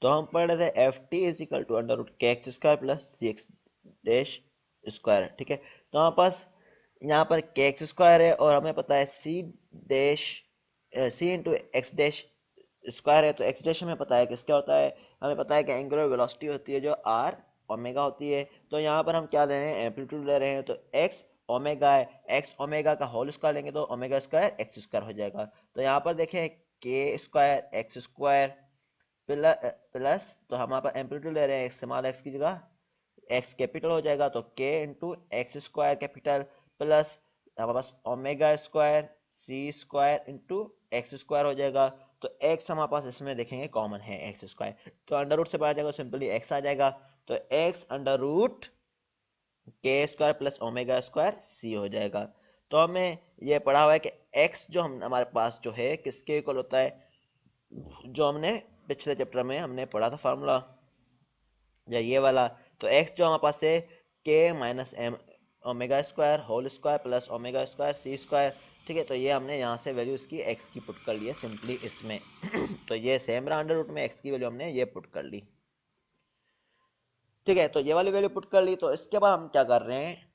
तो हम पढ़ रहे थे F T is equal to under root K X square plus C X dash square, ठीक है। तो हमारे पास यहाँ पर के एक्स स्क्वायर है और हमें पता है C dash C into x dash square है, तो एक्स डैश हमें पता है किसका होता है, हमें पता है कि एंगुलर वेलोसिटी होती है जो आर ओमेगा होती है। तो यहाँ पर हम क्या ले रहे हैं, एम्पलीट्यूड ले रहे हैं, तो एक्स ओमेगा है, एक्स ओमेगा का होल स्क्वायर लेंगे तो ओमेगा स्क्वायर एक्स स्क्वायर हो जाएगा। तो यहाँ पर देखें के स्क्वायर एक्स स्क्वायर प्लस तो हम यहाँ पर एम्पलीट्यूड ले रहे हैं स्मॉल एक्स की जगह एक्स कैपिटल हो जाएगा, तो के into x square capital plus हमारे पास omega square C square into x square हो जाएगा। तो एक्स हमारे पास इसमें देखेंगे कॉमन है एक्स स्क्वायर, तो अंडर रूट से बाहर जाएगा सिंपली एक्स आ जाएगा, तो एक्स अंडर रूट के स्क्वायर प्लस ओमेगा स्क्वायर सी हो जाएगा। तो हमें यह पढ़ा हुआ है कि एक्स जो हम हमारे पास जो है किसके इक्वल होता है, जो हमने पिछले चैप्टर में हमने पढ़ा था फार्मूला या ये वाला। तो x जो हमारे पास है K minus M omega square whole square plus omega square C square, ठीक है। तो ये हमने यहाँ से वैल्यू इसकी x की पुट कर ली है सिंपली इसमें तो ये सेम रहा अंडर रूट में x की वैल्यू हमने ये पुट कर ली, ठीक है। तो ये वाली वैल्यू पुट कर ली, तो इसके बाद हम क्या कर रहे हैं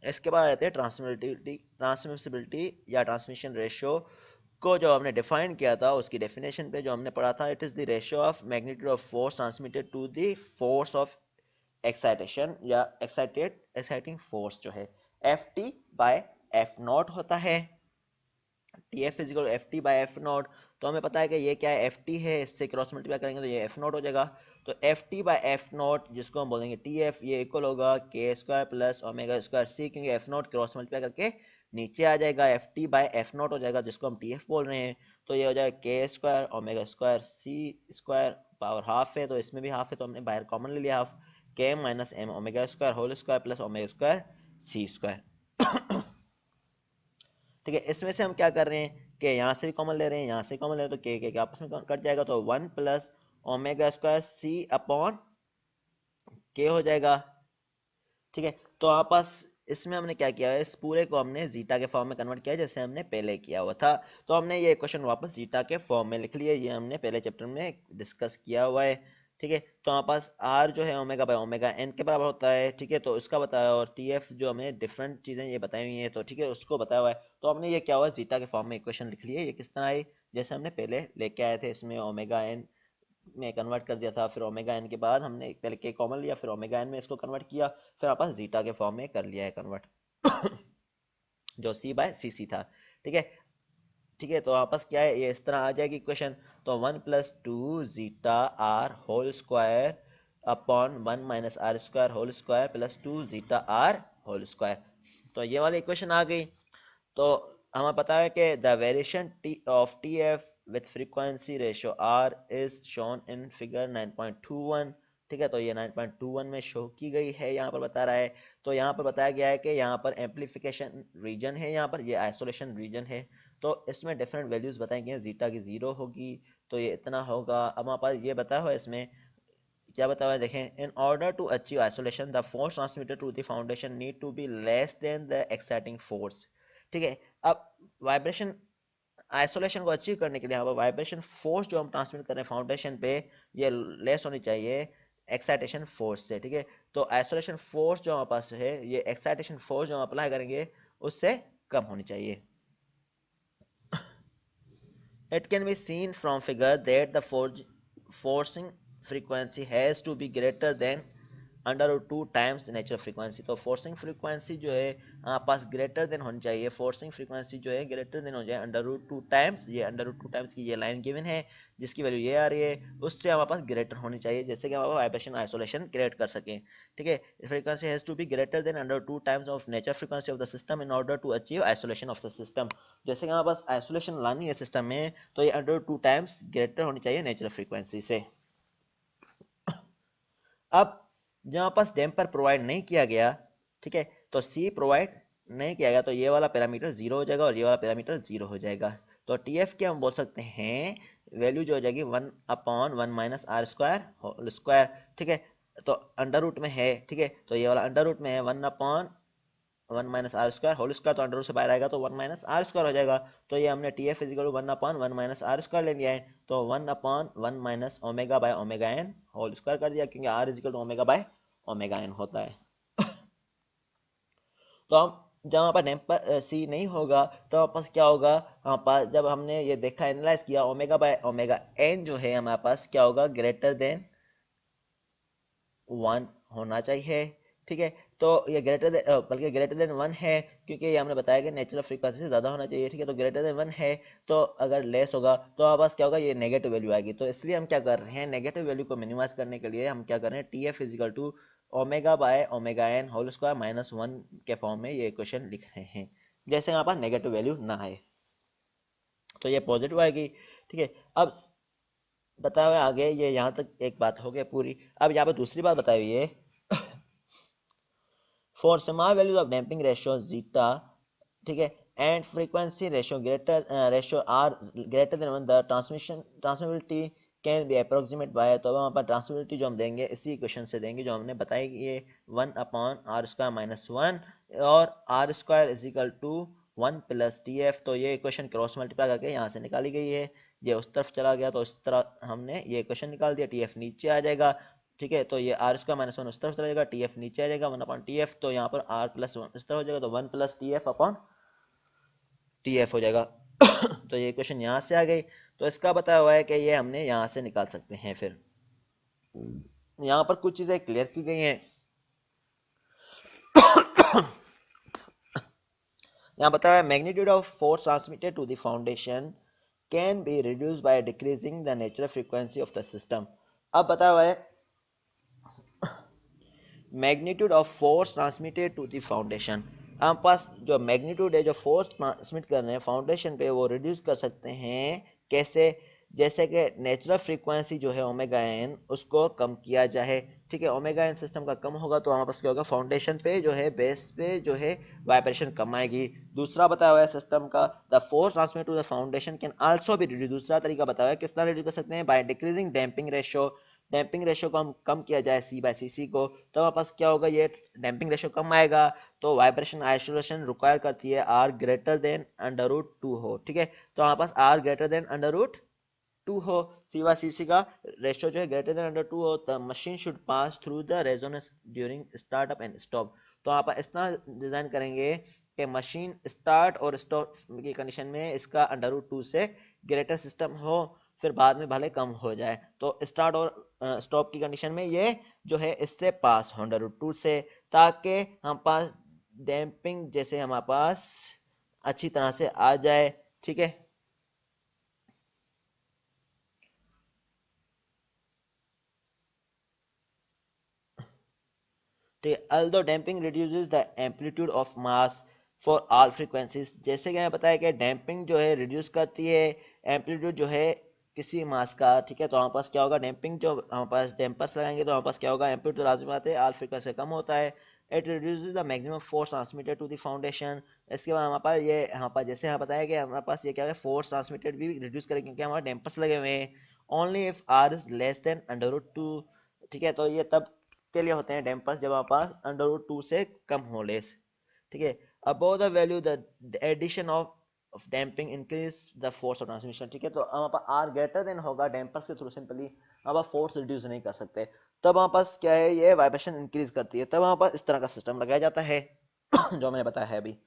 इसके बाद रहते हैं ट्रांसमिसिबिलिटी या ट्रांसमिशन रेशियो को जो हमने डिफाइन किया था उसकी डेफिनेशन पे जो हमने पढ़ा था, it is the ratio of magnitude of force transmitted to the force of excitation या एक्साइटिंग फोर्स जो है F T by F nought होता है, T F is equal F T by F nought. तो हमें पता है कि ये क्या है, एफ टी है, इससे क्रॉस मल्टीप्लाई करेंगे तो ये एफ नॉट हो जाएगा। तो F T by F nought जिसको हम बोलेंगे टी एफ, ये इक्वल होगा के स्क्वायर प्लस ओमेगा स्क्वायर सी, क्योंकि एफ नॉट क्रॉस मल्टीप्लाई करके नीचे आ जाएगा, F T by F not हो जाएगा जिसको हम टी एफ बोल रहे हैं। तो ये हो जाएगा के square omega square C square power half है, तो इसमें भी हाफ है तो हमने बाहर कॉमन ले लिया half, K minus M omega square whole square plus omega square C square ठीक है। इसमें से हम क्या कर रहे हैं कि यहाँ से भी कॉमन ले रहे हैं, यहाँ से कॉमन ले रहे हैं, तो के आपस में कट जाएगा, तो 1 प्लस ओमेगा स्क्वायर सी अपॉन के हो जाएगा, ठीक है। तो आप पास इसमें हमने क्या किया है, इस पूरे को हमने जीटा के फॉर्म में कन्वर्ट किया जैसे हमने पहले किया हुआ था। तो हमने ये क्वेश्चन वापस जीटा के फॉर्म में लिख लिया, ये हमने पहले चैप्टर में डिस्कस किया हुआ है, ठीक है। तो हमारे पास आर जो है ओमेगा बाय ओमेगा एन के बराबर होता है, ठीक है। तो इसका बताया, और टी एफ जो हमें डिफरेंट चीज़ें ये बताई हुई हैं, तो ठीक है उसको बताया हुआ है। तो हमने ये क्या हुआ, जीटा के फॉर्म में इक्वेशन लिख लिए, ये किस तरह आई, जैसे हमने पहले लेके आए थे, इसमें ओमेगा एन में कन्वर्ट कर दिया था, फिर ओमेगा एन के बाद हमने पहले के कॉमन लिया, फिर ओमेगा एन में इसको कन्वर्ट किया, फिर आप जीटा के फॉर्म में कर लिया है कन्वर्ट जो सी बाय सी सी था, ठीक है। ठीक है, तो वापस क्या है, ये इस तरह आ जाएगी इक्वेशन। तो 1 plus two zeta R whole square upon 1 minus R square whole square plus two zeta R whole square, तो ये वाली इक्वेशन आ गई। तो हमें पता है कि the variation of T F with frequency ratio R is shown in figure 9.21, ठीक है। तो ये 9.21 में शो की गई है, यहाँ पर बता रहा है। तो यहाँ पर बताया गया है कि यहाँ पर एम्पलीफिकेशन रीजन है, यहाँ पर ये आइसोलेशन रीजन है। तो इसमें डिफरेंट वैल्यूज बताएंगे हैं, जीटा की 0 होगी तो ये इतना होगा। अब हमारे पास ये बताया हुआ है, इसमें क्या बताया हुआ है देखें, in order to achieve isolation the force transmitted to the foundation need to be less than the exciting force, ठीक है। अब वाइब्रेशन आइसोलेशन को अचीव करने के लिए यहाँ पर वाइब्रेशन फोर्स जो हम ट्रांसमिट कर रहे हैं फाउंडेशन पे, ये लेस होनी चाहिए एक्साइटेशन फोर्स से, ठीक है। तो आइसोलेशन फोर्स जो हमारे पास है, ये एक्साइटेशन फोर्स जो हम अप्लाई करेंगे उससे कम होनी चाहिए। It can be seen from figure that the forcing frequency has to be greater than under root 2 times natural frequency. तो फोर्सिंग फ्रीक्वेंसी जो है हमारे पास ग्रेटर देन होनी चाहिए, फोर्सिंग फ्रीक्वेंसी जो है ग्रेटर देन हो जाए अंडर रूट 2 टाइम्स, ये अंडर रूट 2 टाइम्स की ये लाइन गिवन है जिसकी वैल्यू ये आ रही है, उससे हमारे पास ग्रेटर होनी चाहिए जैसे कि हम वाइब्रेशन आइसोलेशन क्रिएट कर सकें, ठीक है। Frequency has to be greater than under 2 times of natural frequency of the system in order to achieve isolation of the system. जैसे कि हमारे पास आइसोलेशन लानी है सिस्टम में, तो ये अंडर 2 टाइम्स ग्रेटर होनी चाहिए नेचुरल फ्रीक्वेंसी से। अब जहाँ पास डैम्पर प्रोवाइड नहीं किया गया, ठीक है, तो सी प्रोवाइड नहीं किया गया, तो ये वाला पैरामीटर 0 हो जाएगा और ये वाला पैरामीटर 0 हो जाएगा। तो टी एफ के हम बोल सकते हैं वैल्यू जो हो जाएगी 1 upon 1 minus R square whole square, ठीक है। तो अंडर रूट में है, ठीक है, तो ये वाला अंडर रूट में है 1 upon 1 minus R square whole square, तो अंडर रूट से बाहर आएगा तो 1 माइनस आर स्क्वायर हो जाएगा। तो ये हमने T F is equal 1/1 minus R square ले लिया है, तो 1/1 minus omega by omega N whole square कर दिया, क्योंकि R is equal to omega by omega N होता है। तो हम जब हमारे पास डैम्पर सी नहीं होगा तो हमारे पास क्या होगा, हमारे पास जब हमने ये देखा एनालाइज किया ओमेगा बाय ओमेगा एन जो है हमारे पास क्या होगा, ग्रेटर देन 1 होना चाहिए। ठीक है, तो ये ग्रेटर देन बल्कि ग्रेटर देन 1 है, क्योंकि ये हमने बताया कि नेचुरल फ्रीक्वेंसी से ज़्यादा होना चाहिए। ठीक है, तो ग्रेटर देन 1 है, तो अगर लेस होगा तो हमारे पास क्या होगा, ये नेगेटिव वैल्यू आएगी। तो इसलिए हम क्या कर रहे हैं, नेगेटिव वैल्यू को मिनिमाइज करने के लिए हम क्या कर रहे हैं, T F is equal to omega by omega N whole square minus 1 के फॉर्म में ये इक्वेशन लिख रहे हैं, जैसे हमारे पास नेगेटिव वैल्यू ना आए, तो ये पॉजिटिव आएगी। ठीक है, अब बताया हुआ आगे, ये यहाँ तक एक बात हो गई पूरी। अब यहाँ पर दूसरी बात बताई हुई है, for small values of damping ratio zeta, ठीक है, and frequency ratio ratio r greater than 1, the transmissibility can be approximate by, तो वहाँ पर ट्रांसमिसिबिलिटी जो हम देंगे इसी इक्वेशन से देंगे जो हमने बताई कि ये 1/r² - 1 और r² is equal to 1 plus T F. तो ये इक्वेशन क्रॉस मल्टीप्लाई करके यहाँ से निकाली गई है, ये उस तरफ चला गया तो इस तरह हमने ये इक्वेशन निकाल दिया, टी एफ नीचे आ जाएगा। ठीक है, तो ये r² - 1 उस तरफ चला जाएगा, टी एफ नीचे आ जाएगा 1/TF, तो यहाँ पर r+1 इस तरह हो जाएगा, तो 1 plus T F upon T F हो जाएगा। तो ये क्वेश्चन यहाँ से आ गई, तो इसका बताया हुआ है कि ये हमने यहाँ से निकाल सकते हैं। फिर यहाँ पर कुछ चीजें क्लियर की गई हैं। यहाँ बताया है magnitude of force transmitted to the foundation can be reduce by decreasing the natural frequency of the system. अब बताया हुआ है magnitude of force transmitted to the foundation, हमारे पास जो मैग्नीट्यूड है जो फोर्स ट्रांसमिट कर रहे हैं फाउंडेशन पे वो रिड्यूस कर सकते हैं। कैसे, जैसे कि नेचुरल फ्रीक्वेंसी जो है ओमेगा एन उसको कम किया जाए। ठीक है, ओमेगा एन सिस्टम का कम होगा तो हमारे पास क्या होगा, फाउंडेशन पे जो है बेस पे जो है वाइब्रेशन कम आएगी। दूसरा बताया हुआ है सिस्टम का, the force transmit to the foundation can also be reduce, दूसरा तरीका बताया है किस तरह रिड्यूस कर सकते हैं, by decreasing damping ratio, damping ratio को हम कम किया जाए C/Cc को, तो हमारे पास क्या होगा, ये डैम्पिंग रेशियो कम आएगा तो वाइब्रेशन आइसोलेशन रिक्वायर करती है r ग्रेटर देन √2 हो। ठीक है, तो हमारे पास r ग्रेटर देन √2 हो, C/Cc का रेशियो जो है ग्रेटर देन √2 हो, the machine should pass through the resonance during startup and stop. तो आप इस तरह डिजाइन करेंगे कि मशीन स्टार्ट और स्टॉप की कंडीशन में इसका √2 से ग्रेटर सिस्टम हो, फिर बाद में भले कम हो जाए, तो स्टार्ट और स्टॉप की कंडीशन में ये जो है इससे पास हो √2 से, ताकि हम पास डैम्पिंग जैसे हमारे पास अच्छी तरह से आ जाए। ठीक है, although damping reduces the amplitude of mass for all frequencies, जैसे कि हमें बताया कि डैम्पिंग जो है रिड्यूस करती है एम्पलीट्यूड जो है किसी मास का। ठीक है, तो हमारे पास क्या होगा, डैम्पिंग जो हमारे पास डैम्पर्स लगाएंगे तो हमारे पास क्या होगा, एम्पलीट्यूड तो लाजमी बात है ऑल फ्रीक्वेंसी से कम होता है। It reduces the maximum force transmitted to the foundation. इसके बाद हमारे पास ये हमारे पास जैसे यहाँ बताया कि हमारे पास ये क्या है, फोर्स ट्रांसमिटेड भी रिड्यूस करेंगे क्योंकि हमारे डैम्पर्स लगे हुए हैं। Only if R is less than √2। ठीक है, तो ये तब के लिए होते हैं डैम्पर्स जब हमारे पास √2 से कम हो लेस। ठीक है, above the value the addition of damping increase the force of transmission. ठीक है, तो हमारे पास आर ग्रेटर देन होगा डैम्पर्स के थ्रू सिंपली अब आप फोर्स रिड्यूस नहीं कर सकते, तब हमारे पास क्या है, ये वाइब्रेशन इंक्रीज करती है, तब हमारे पास इस तरह का सिस्टम लगाया जाता है जो मैंने बताया है अभी।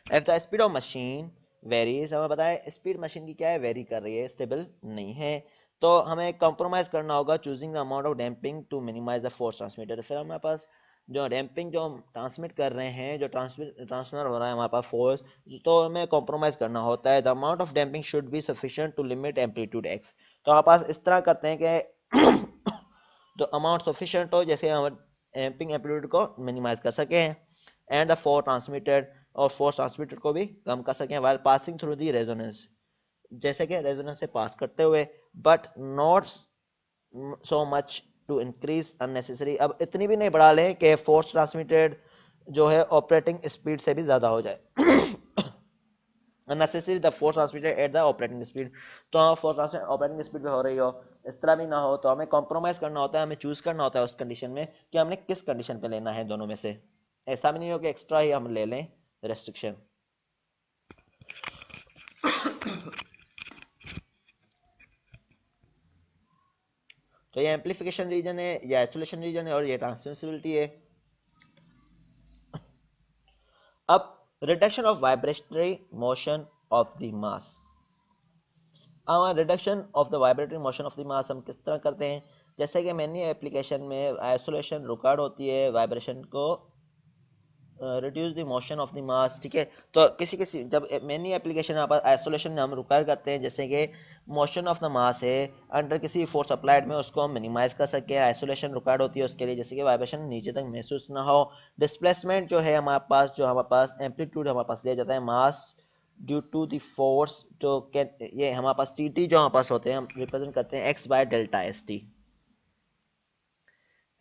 If the speed of machine varies, हमें बताया स्पीड मशीन की क्या है, वेरी कर रही है, स्टेबल नहीं है, तो हमें कंप्रोमाइज करना होगा choosing the amount of damping to minimise the force transmitted. फिर हमारे पास जो डैम्पिंग जो हम ट्रांसमिट कर रहे हैं, जो ट्रांसफर हो रहा है हमारे पास फोर्स, तो हमें कॉम्प्रोमाइज करना होता है। The amount of damping should be sufficient to limit amplitude X. तो हमारे पास इस तरह करते हैं कि तो अमाउंट सफिशिएंट हो जैसे हम डैम्पिंग एम्पलीट्यूड को मिनिमाइज कर सकें एंड द फोर्स ट्रांसमिटेड, और फोर्स ट्रांसमिटेड को भी कम कर सकें while passing through the resonance, जैसे कि रेजोनेंस से पास करते हुए, but not so much to increase unnecessary. अब इतनी भी नहीं बढ़ा लें कि फोर्स ट्रांसमिटेड जो है ऑपरेटिंग स्पीड से भी ज्यादा हो जाए। unnecessary the force transmitted at the operating speed। तो फोर्स ट्रांसमिट ऑपरेटिंग स्पीड पे हो रही हो, इस तरह भी ना हो, तो हमें कॉम्प्रोमाइज करना होता है, हमें चूज करना होता है उस कंडीशन में कि हमने किस कंडीशन पे लेना है दोनों में से। ऐसा भी नहीं हो कि एक्स्ट्रा ही हम ले लें रेस्ट्रिक्शन। तो ये एम्पलीफिकेशन रीजन है, ये आइसोलेशन रीजन है, और ये ट्रांसमिसिबिलिटी है। अब reduction of vibratory motion of the mass. Reduction of the vibratory motion of the mass हम किस तरह करते हैं, जैसे कि मैनी एप्लीकेशन में आइसोलेशन रिकॉर्ड होती है वाइब्रेशन को reduce the motion of the mass. ठीक है, तो किसी किसी जब मैनी एप्लीकेशन यहाँ पर आइसोलेशन हम रिक्वायर करते हैं, जैसे कि मोशन ऑफ द मास है अंडर किसी फोर्स अप्लाइड में, उसको हम मिनिमाइज कर सके, आइसोलेशन रिक्वायर्ड होती है उसके लिए, जैसे कि वाइब्रेशन नीचे तक महसूस ना हो। डिस्प्लेसमेंट जो है हमारे पास, जो हमारे पास एम्पलीट्यूड हमारे पास लिया जाता है मास ड्यू टू द फोर्स, जो ये हमारे पास टी टी जो हमारे पास होते हैं, हम रिप्रेजेंट करते हैं x by delta S T,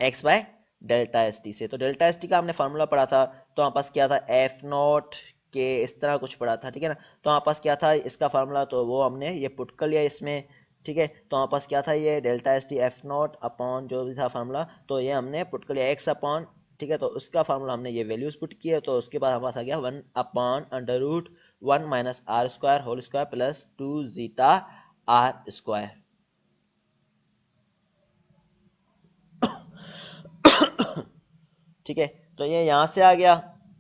x by delta S T से। तो डेल्टा एस टी का हमने फार्मूला पढ़ा था, तो हमारे पास क्या था, एफ नॉट के इस तरह कुछ पढ़ा था। ठीक है ना, तो हमारे पास क्या था इसका फार्मूला, तो वो हमने ये पुट कर लिया इसमें। ठीक है, तो हमारे पास क्या था, ये delta S T F not upon जो भी था फार्मूला, तो ये हमने पुट कर लिया एक्स अपॉन, ठीक है, तो उसका फार्मूला हमने ये वैल्यूज पुट किए, तो उसके बाद हमारे पास आ गया 1 upon under root 1 minus R square whole square plus 2 zeta R square. ठीक है, तो ये यहां से आ गया,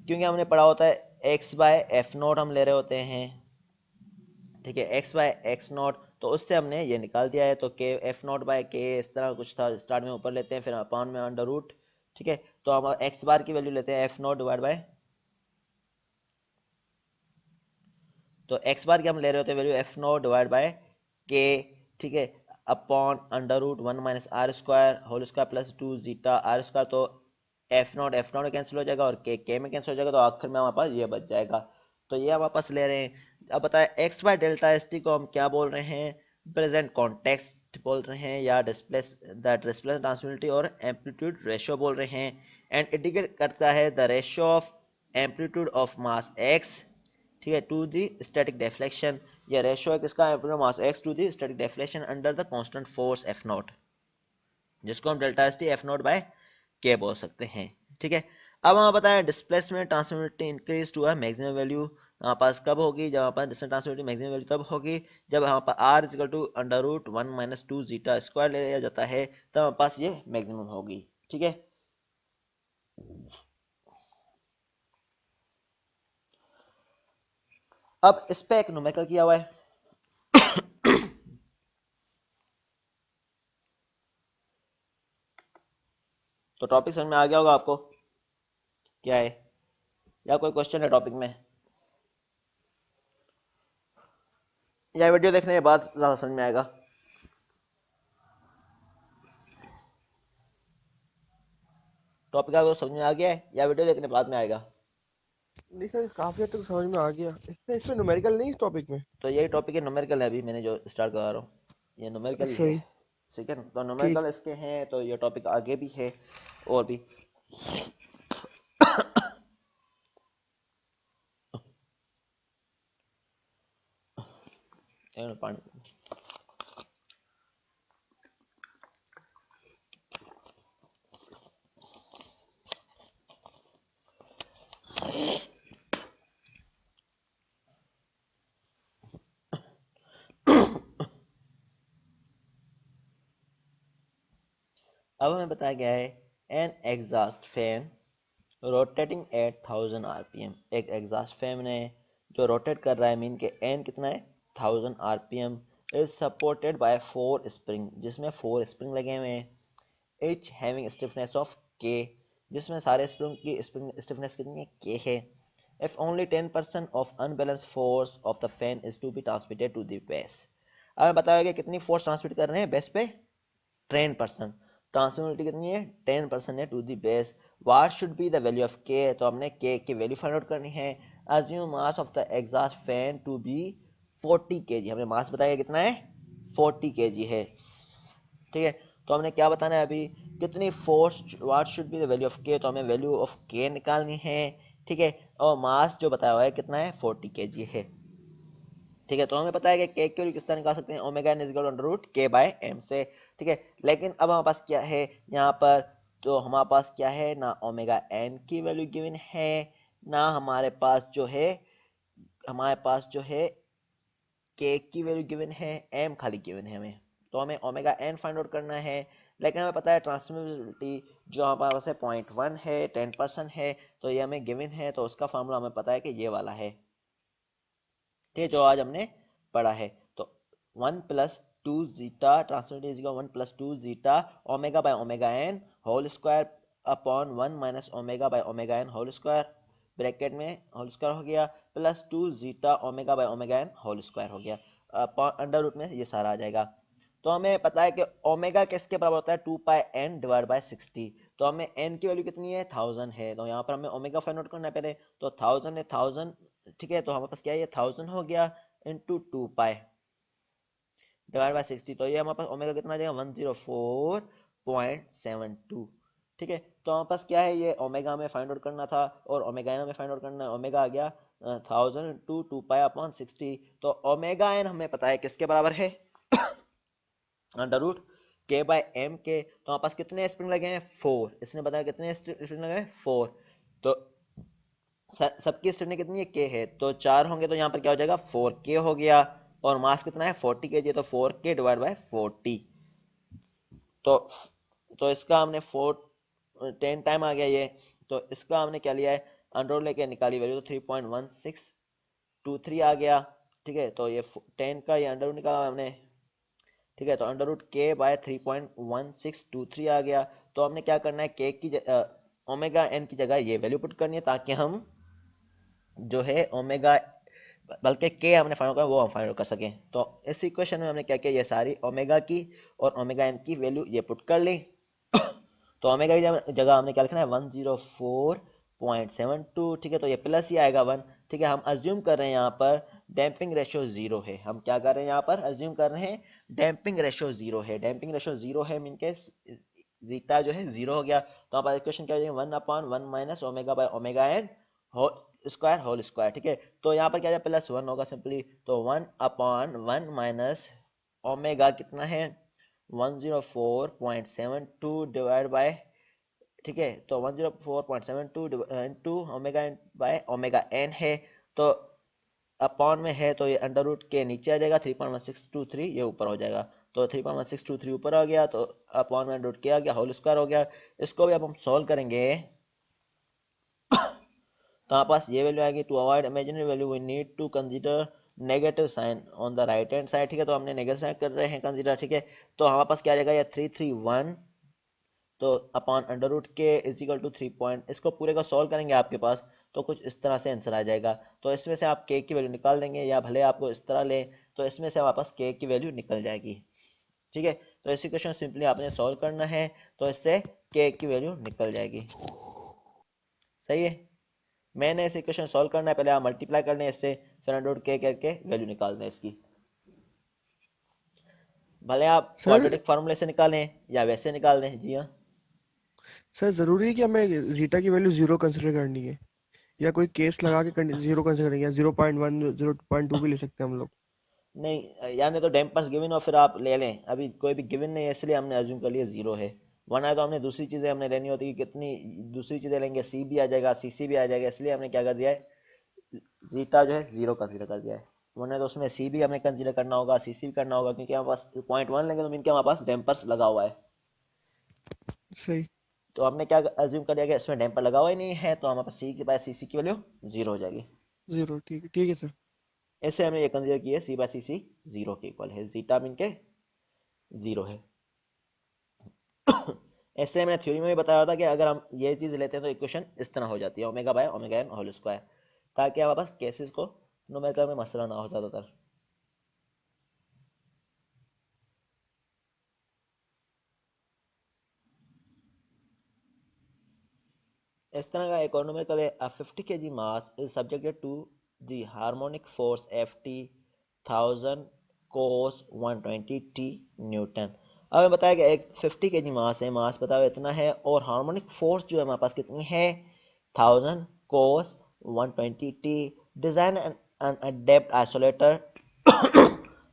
क्योंकि हमने पढ़ा होता है एक्स बाय एफ नॉट हम ले रहे होते हैं। ठीक है, एक्स बाय एक्स नॉट, तो उससे हमने ये निकाल दिया है, तो के एफ नॉट बाय के इस तरह कुछ था, स्टार्ट में ऊपर लेते हैं, फिर अपॉन में अंडर रूट। ठीक है, तो हम एक्स बार की वैल्यू लेते हैं एफ नॉट डिवाइड बाय, तो एक्स बार की हम ले रहे होते हैं value F nought divide by K. ठीक है, upon under root 1 minus R square whole square plus 2 zeta R square, तो एफ नॉट कैंसिल हो जाएगा और के में कैंसिल हो जाएगा, तो आखिर में हमारे पास ये बच जाएगा। तो ये हम वापस ले रहे हैं। अब बताएं x by delta S T को हम क्या बोल रहे हैं, प्रेजेंट कॉन्टेक्स्ट बोल रहे हैं, या डिस्प्लेस द डिस्प्लेस ट्रांसमिसिबिलिटी और एम्पलीट्यूड रेशियो बोल रहे हैं। एंड इंडिकेट करता है the ratio of amplitude of mass X, ठीक है, टू दी स्टैटिक डिफ्लेक्शन। या रेशियो है किसका, amplitude mass X to the static deflection under the constant force F nought, जिसको हम delta S T F nought by K बोल सकते हैं। ठीक है, अब हमें बताया displacement transmissibility increase to a maximum value हमारे पास कब होगी, जब हमारे पास डिस्टेंस ट्रांसमिसिबिलिटी मैक्सिमम वैल्यू तब होगी जब हमारे पास R is equal to under root 1 minus 2 zeta square ले लिया जाता है, तब हमारे पास ये मैक्सिमम होगी। ठीक है, अब इस पे एक न्यूमेरिकल किया हुआ है। तो टॉपिक समझ में आ गया होगा आपको क्या है, या कोई क्वेश्चन है टॉपिक में, या वीडियो देखने के बाद ज्यादा समझ में आएगा। टॉपिक आपको समझ में आ गया है या वीडियो देखने बाद में आएगा। नहीं सर, काफी हद तक समझ में आ गया। इसमें न्यूमेरिकल नहीं इस टॉपिक में। तो यही टॉपिक है, न्यूमेरिकल है, अभी मैंने जो स्टार्ट करा रहा हूँ ये न्यूमेरिकल ही अच्छा है। जी। ठीक है, तो ठीक। न्यूमेरिकल इसके हैं, तो ये टॉपिक आगे भी है और भी। पानी। अब हमें बताया गया है an exhaust fan rotating at 1000 RPM, एक एग्जॉस्ट फैन है जो रोटेट कर रहा है, मीन के एन कितना है 1000 RPM, is supported by 4 spring, जिसमें 4 स्प्रिंग लगे हुए हैं, each having stiffness of k, जिसमें सारे स्प्रिंग की स्टिफनेस कितनी है k है। if only 10% of unbalanced force of the fan is to be transmitted to the base। अब हमें बताया गया कितनी फोर्स ट्रांसमिट कर रहे हैं बेस पे, 10%, ट्रांसमिसिबिलिटी कितनी है 10% है to the base. What should be the value of K, तो हमने के की वैल्यू फाइंड आउट करनी है। Assume mass of the exhaust fan to be 40 kg, हमने मास बताया कितना है 40 kg है। ठीक है, तो हमने क्या बताना है अभी, कितनी force, what should be the value of K, तो हमें वैल्यू ऑफ के निकालनी है। ठीक है, और मास जो बताया हुआ है कितना है 40 kg है। ठीक है, तो हमें पता है कि के की वैल्यू किस तरह निकाल सकते हैं, omega N is equal to under root K by M से। ठीक है, लेकिन अब हमारे पास क्या है यहाँ पर, तो हमारे पास क्या है ना ओमेगा एन की वैल्यू गिवन है, ना हमारे पास जो है के की वैल्यू गिवन है, एम खाली गिवन है हमें। तो हमें ओमेगा एन फाइंड आउट करना है, लेकिन हमें पता है ट्रांसमिसिबिलिटी जो हमारे पास है 0.1 है, 10% है, तो ये हमें गिवन है, तो उसका फॉर्मूला हमें पता है कि ये वाला है। ठीक है, जो आज हमने पढ़ा है। तो 1 plus 2 zeta transmissibility is equal 1 plus 2 zeta omega by omega N whole square upon 1 minus omega by omega N whole square, bracket में होल स्क्वायर हो गया, plus 2 zeta omega by omega N whole square हो गया, under root में ये सारा आ जाएगा। तो हमें पता है कि ओमेगा किसके बराबर होता है, 2 पाई एन डिवाइड बाय 60। तो हमें एन की वैल्यू कितनी है, 1000 है, तो यहाँ पर हमें ओमेगा फाइंड आउट करना है पहले। तो 1000 है 1000, ठीक है, तो हमारे पास क्या है, ये 1000 हो गया इंटू 2 पाई डिवाइड बाय 60, तो ये हमारे पास ओमेगा कितना आ जाएगा, 104.72। ठीक है, तो हमारे पास क्या है, ये ओमेगा हमें फाइंड आउट करना था और ओमेगा एन हमें फाइंड आउट करना है। ओमेगा आ गया 1000 इंटू 2 पाई अपॉन 60, तो ओमेगा एन हमें पता है किसके बराबर है, under root K by M के। तो हमारे पास कितने स्प्रिंग लगे हैं, 4, इसने बताया कितने स्प्रिंग लगे हैं, 4। तो सबकी स्ट्रेंथ कितनी है, के है, तो 4 होंगे, तो यहाँ पर क्या हो जाएगा, 4k हो गया, और मास कितना है 40 kg, तो 4k डिवाइड बाय 40। तो इसका हमने 10 टाइम आ गया ये, तो इसका हमने क्या लिया है, अंडर लेके निकाली वैल्यू, तो 3.1623 आ गया। ठीक है, तो ये 10 का ये अंडर निकाला हमने। ठीक है, तो अंडर रूट के बाय 3.1623 आ गया। तो हमने क्या करना है, के की ओमेगा एन की जगह ये वैल्यू पुट करनी है, ताकि हम जो है ओमेगा, बल्कि के हमने फाइंड करना वो हम फाइंड कर सकें। तो इस इक्वेशन में हमने क्या किया, ये सारी ओमेगा की और ओमेगा एन की वैल्यू ये पुट कर ली। तो ओमेगा की जगह हमने क्या लिखना है, 104.72। ठीक है, तो ये प्लस ही आएगा 1। ठीक है, हम अज्यूम कर रहे हैं यहाँ पर डैम्पिंग रेशियो 0 है। हम क्या कर रहे हैं यहाँ पर, अज्यूम कर रहे हैं डैम्पिंग रेशियो 0 है। डैम्पिंग रेशियो 0 है, मीन के जीटा जो है 0 हो गया। तो हमारा इक्वेशन क्या हो जाएगा, 1/1 minus omega by omega N square whole square. ठीक है, तो यहाँ पर क्या है, प्लस 1 होगा सिंपली, तो 1/1 माइनस ओमेगा कितना है, 104.72 डिवाइड बाय, ठीक है, तो 104.72 into omega by omega N है, तो अपॉन में है, तो ये अंडर रूट के नीचे आ जाएगा, 3.1623 ये ऊपर हो जाएगा। तो 3.1623 ऊपर आ गया, तो अपॉन में अंडर रूट के आ गया, होल स्क्वायर हो गया। इसको भी अब हम सॉल्व करेंगे, तो हमारे पास ये वैल्यू आएगी, to avoid imaginary value we need to consider negative sign on the right hand side. ठीक है, तो हमने नेगेटिव साइन कर रहे हैं कंसीडर। ठीक है, तो हमारे पास क्या आ जाएगा, ये 331, तो अपॉन अंडर रूट के इज इक्वल टू 3 पॉइंट, इसको पूरे को सॉल्व करेंगे आपके पास, तो कुछ इस तरह से आंसर आ जाएगा। तो इसमें से आप के की वैल्यू निकाल देंगे, या भले आपको इस तरह लें, तो इसमें से हमारे पास के की वैल्यू निकल जाएगी। ठीक है, तो इसी क्वेश्चन सिंपली आपने सॉल्व करना है, तो इससे के की वैल्यू निकल जाएगी। सही है, मैंने इस इक्वेशन सॉल्व करना है, पहले आप मल्टीप्लाई करने हैं इससे, फिर अंडर रूट के करके वैल्यू निकाल दें इसकी। भले आप सर क्वाड्रेटिक फार्मूले से निकालें या वैसे निकाल दें। जी हाँ, सर जरूरी है कि हमें जीटा की वैल्यू जीरो कंसिडर करनी है, या कोई केस लगा के जीरो कंसिडर करेंगे, या 0.1 0.2 भी ले सकते हैं हम लोग? नहीं यानी तो डैम्पर्स गिवन और फिर आप ले लें, अभी कोई भी गिवन नहीं है, इसलिए हमने अज्यूम कर लिया जीरो है। वरना तो हमने दूसरी चीजें हमने लेनी होती कि कितनी दूसरी चीजें लेंगे, सी भी आ जाएगा, सी सी भी आ जाएगा, इसलिए हमने क्या कर दिया है, जीटा जो है जीरो कंसीडर कर दिया है। वरना तो उसमें सी भी हमें कंसीडर करना होगा, सी सी भी करना होगा, क्योंकि हमारे पास 0.1 लेंगे तो मीन के हमारे पास डैम्पर्स लगा हुआ है। सही। तो हमने क्या अज्यूम कर लिया कि इसमें डैम्पर लगा हुआ ही नहीं है, तो हमारे पास सी के पास सी सी की वैल्यू जीरो हो जाएगी। जीरो, ठीक है सर। इससे हमने ये कंसीडर किया सी बाय सी सी जीरो के इक्वल है, जीटा मीन के जीरो है। ऐसे मैंने थ्योरी में भी बताया था कि अगर हम ये चीज लेते हैं तो इक्वेशन इस तरह हो जाती है, omega by omega N whole square, ताकि हमारे पास केसेस को न्यूमेरिकल में मसला ना हो ज्यादातर। इस तरह का एक और न्यूमेरिकल है, 50 kg mass is subjected to the harmonic force ft 1000 cos 120 t newton. अब हमें बताया कि एक 50 kg मास है, मास बताओ इतना है, और हार्मोनिक फोर्स जो है हमारे पास कितनी है, 1000 cos 120 t। Design an undamped isolator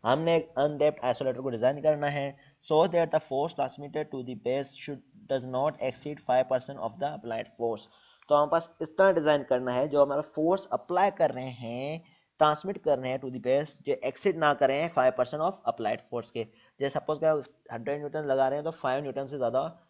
हमने एक अनडेप्ड आइसोलेटर को डिजाइन करना है so that the force transmitted to the base should does not exceed 5% of the applied force. तो हमारे पास इस तरह डिजाइन करना है जो हमारा फोर्स अप्लाई कर रहे हैं, ट्रांसमिट कर रहे हैं टू द बेस, जो एक्सीड ना करें 5% ऑफ अप्लाइड फोर्स के। जैसे सपोज क्या 100 न्यूटन लगा रहे हैं तो 5 न्यूटन से ज़्यादा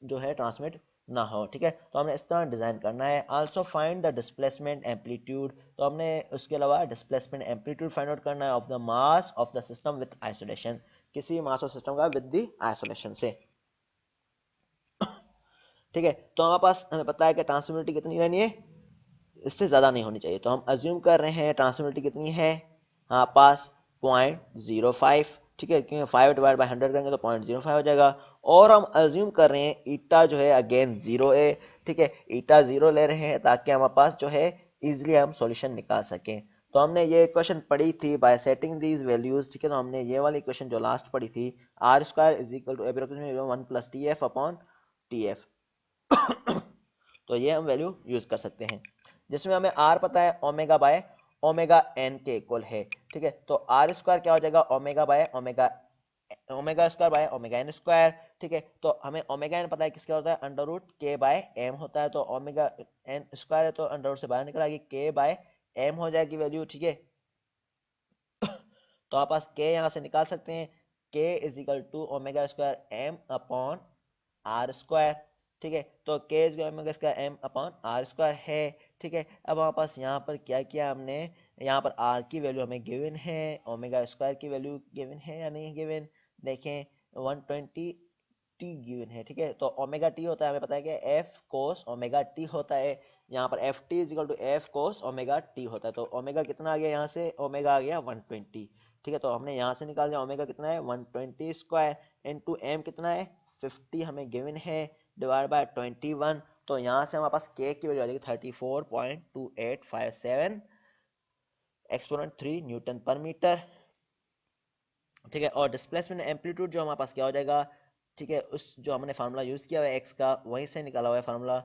जो है ट्रांसमिट ना हो, ठीक है। तो हमने इस तरह डिज़ाइन करना है। Also find the displacement amplitude, तो हमने उसके अलावा डिस्प्लेसमेंट एम्पलीट्यूड फाइंड आउट करना है of the mass of the system with isolation, किसी मास ऑफ सिस्टम का विद द आइसोलेशन से, ठीक है। तो हमारे पास हमें पता है कि ट्रांसमिटिविटी कितनी रहनी है, इससे ज़्यादा नहीं होनी चाहिए। तो हम अज्यूम कर रहे हैं ट्रांसमिटिविटी कितनी है हमारे पास 0.05, ठीक है, क्योंकि 5 डिवाइड बाई 100 करेंगे तो 0.05 हो जाएगा। और हम अज्यूम कर रहे हैं ईटा जो है अगेन 0 है, ठीक है, ईटा 0 ले रहे हैं ताकि हमारे पास जो है इजिली हम सॉल्यूशन निकाल सकें। तो हमने ये इक्वेशन पढ़ी थी बाय सेटिंग दीज वैल्यूज, ठीक है। तो हमने ये वाली इक्वेशन जो लास्ट पढ़ी थी R square is equal to approximately 1 plus T F upon T F, तो ये हम वैल्यू यूज कर सकते हैं जिसमें हमें आर पता है ओमेगा बाय ओमेगा एन के इक्वल है, ठीक है। तो आर स्क्वायर क्या हो जाएगा omega by omega, omega square by omega N square, ठीक है। तो हमें ओमेगा एन पता है किसका होता है under root K by M होता है, तो ओमेगा एन स्क्वायर है तो अंडर रूट से बाहर निकल आएगी के बाय एम हो जाएगी वैल्यू, ठीक है। तो आप पास के यहाँ से निकाल सकते हैं, K is equal to omega square M upon R square, ठीक है। तो K is omega square M upon R square है, ठीक है। अब हमारे पास यहाँ पर क्या किया हमने, यहाँ पर आर की वैल्यू हमें गिवन है, ओमेगा स्क्वायर की वैल्यू गिवन है या नहीं गिवन, देखें 120 टी गिवन है, ठीक है। तो ओमेगा टी होता है हमें पता है कि एफ कोस ओमेगा टी होता है, यहाँ पर F T is equal to F cos omega T होता है। तो ओमेगा कितना आ गया यहाँ से, ओमेगा आ गया 120, ठीक है। तो हमने यहाँ से निकाल दिया ओमेगा कितना है 120 स्क्वायर इनटू एम कितना है 50 हमें गिवन है डिवाइड बाय 21, तो यहाँ से हमारे पास के की वैल्यू आ जाएगी 34.2857 एक्सपोनेंट 3 न्यूटन पर मीटर, ठीक है। और डिस्प्लेसमेंट एम्पलीट्यूड जो हमारे पास क्या हो जाएगा, ठीक है, उस जो हमने फार्मूला यूज किया हुआ है एक्स का वहीं से निकाला हुआ है फार्मूला,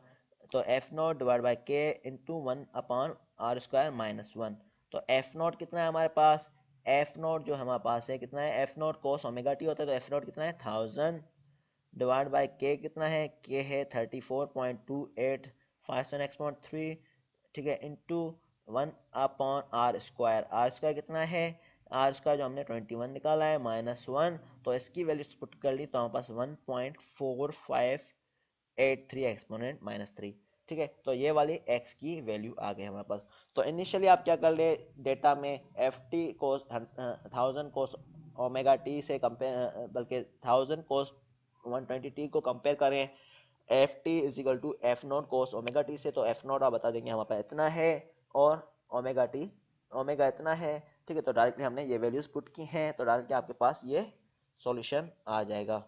तो एफ नॉट डिवाइड बाई के इंटू 1/r² - 1, तो एफ नॉट कितना है हमारे पास, एफ नॉट जो हमारे पास है कितना है, F nought cos omega T होता है तो एफ नॉट कितना है 1000 डिवाइड बाई के कितना है, के है 34.2857 एक्सपोनेंट 3, ठीक है, इंटू 1/r², आर स्क्वायर कितना है, आर स्क्वायर जो हमने 21 निकाला है -1, तो इसकी वैल्यू पुट कर ली तो हमारे पास 1.4583 एक्सपोनेंट -3, ठीक है। तो ये वाली x की वैल्यू आ गई हमारे पास। तो इनिशियली आप क्या कर ले डेटा में F T cos 1000 cos omega T से कंपेयर, बल्कि 1000 कोस 120t को कंपेयर करें F T is equal to F nought cos omega T से, तो एफ नॉट आप बता देंगे हमारे पास इतना है और ओमेगा टी ओमेगा इतना है, ठीक है। तो डायरेक्टली हमने ये वैल्यूज पुट की हैं तो डायरेक्टली आपके पास ये सॉल्यूशन आ जाएगा।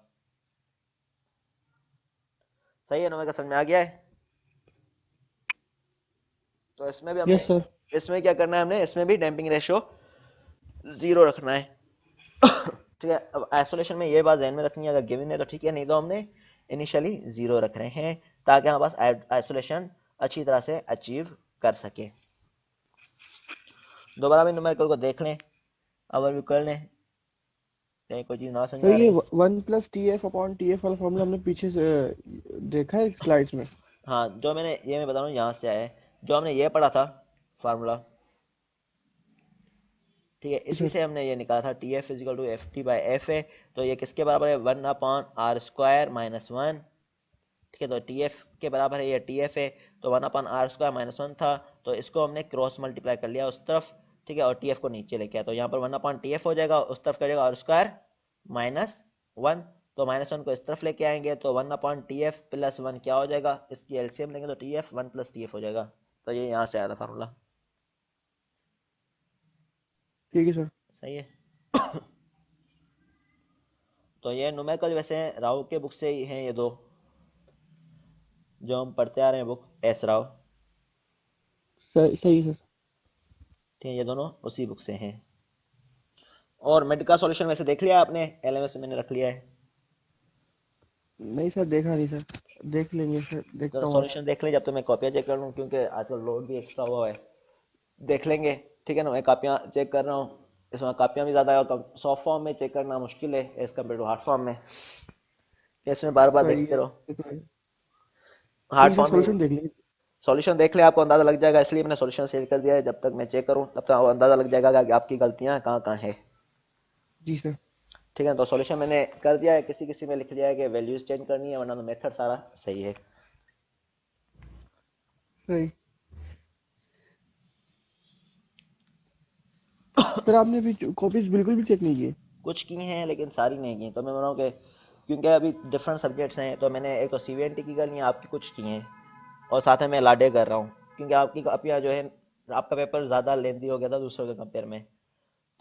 सही है, ओमेगा समझ में आ गया है। तो इसमें भी हमने यस सर। इसमें क्या करना है, हमने इसमें भी डैम्पिंग रेशियो 0 रखना है, ठीक है। अब आइसोलेशन में ये बात ध्यान में रखनी है, अगर गिवन है तो ठीक है, नहीं तो हमने इनिशियली 0 रख रहे हैं ताकि हमारे पास आइसोलेशन अच्छी तरह से अचीव कर सके। दोबारा भी न्यूमेरिकल को देख लें, ओवरव्यू कर लें, कहीं कोई चीज़ ना समझ सर में आ ये रही। 1+TF/TF वाला फॉर्मूला हमने पीछे से देखा है स्लाइड्स में। हाँ, जो मैंने ये मैं बता रहा हूँ यहाँ से आया है, जो हमने ये पढ़ा था फार्मूला, ठीक है, जी इसी सर। से हमने ये निकाला था T F is equal to F T by F A. तो ये किसके बराबर है 1/r² - 1, ठीक है। तो टी एफ के बराबर है, ये टी एफ है तो 1/r² - 1 था, तो इसको हमने क्रॉस मल्टीप्लाई कर लिया उस तरफ, ठीक है, और टी एफ को नीचे लेके आया तो यहाँ पर 1/TF हो जाएगा, उस तरफ क्या हो जाएगा r² - 1, तो -1 को इस तरफ लेके आएंगे तो 1/TF + 1 क्या हो जाएगा, इसकी एलसीएम लेंगे तो टी एफ 1+TF हो जाएगा। तो ये यहाँ से आया था फार्मूला। ठीक है सर। सही है। तो ये न्यूमेरिकल वैसे राव के बुक से ही हैं ये दो जो हम पढ़ते आ रहे हैं, बुक एस राव, सही सही है सर। ठीक है, ये दोनों उसी बुक से हैं। और मेड का सॉल्यूशन वैसे देख लिया आपने, एलएमएस में मैंने रख लिया है, नहीं सर देखा नहीं सर, देख लेंगे सर, तो देखता हूँ आज। सॉल्यूशन देख लें जब तक मैं कॉपियाँ चेक कर लूँ, क्योंकि आजकल लोड भी एक्स्ट्रा हुआ है, देख लेंगे, ठीक है ना। मैं कॉपियाँ चेक कर रहा हूँ, इसमें कापियाँ भी ज़्यादा है और सॉफ्ट फॉर्म में चेक करना मुश्किल है as compare to hard form में, इसमें बार बार सही देखते है, रहो। ये तो है। हार्ड ठीक है, फॉर्म में सॉल्यूशन देख लेंगे। सॉल्यूशन देख ले, आपको अंदाजा लग जाएगा, इसलिए मैंने सॉल्यूशन शेयर कर दिया है। जब तक मैं चेक करूँ तब तक आपको अंदाजा लग जाएगा कि आपकी गलतियाँ कहाँ कहाँ है। जी सर। ठीक है, तो सॉल्यूशन मैंने कर दिया है, किसी किसी में लिख दिया है कि वैल्यूज चेंज करनी है, वरना तो मेथड सारा सही है। सही। सर आपने अभी कॉपीज बिल्कुल भी चेक नहीं किए? कुछ की हैं लेकिन सारी नहीं की, तो मैं बोल रहा हूँ कि क्योंकि अभी डिफरेंट सब्जेक्ट्स हैं, तो मैंने एक तो CVNT की करनी है, आपकी कुछ की हैं, और साथ में मैं लाडे कर रहा हूँ, क्योंकि आपकी कॉपियाँ जो है, आपका पेपर ज़्यादा लेंदी हो गया था दूसरों के कंपेयर में,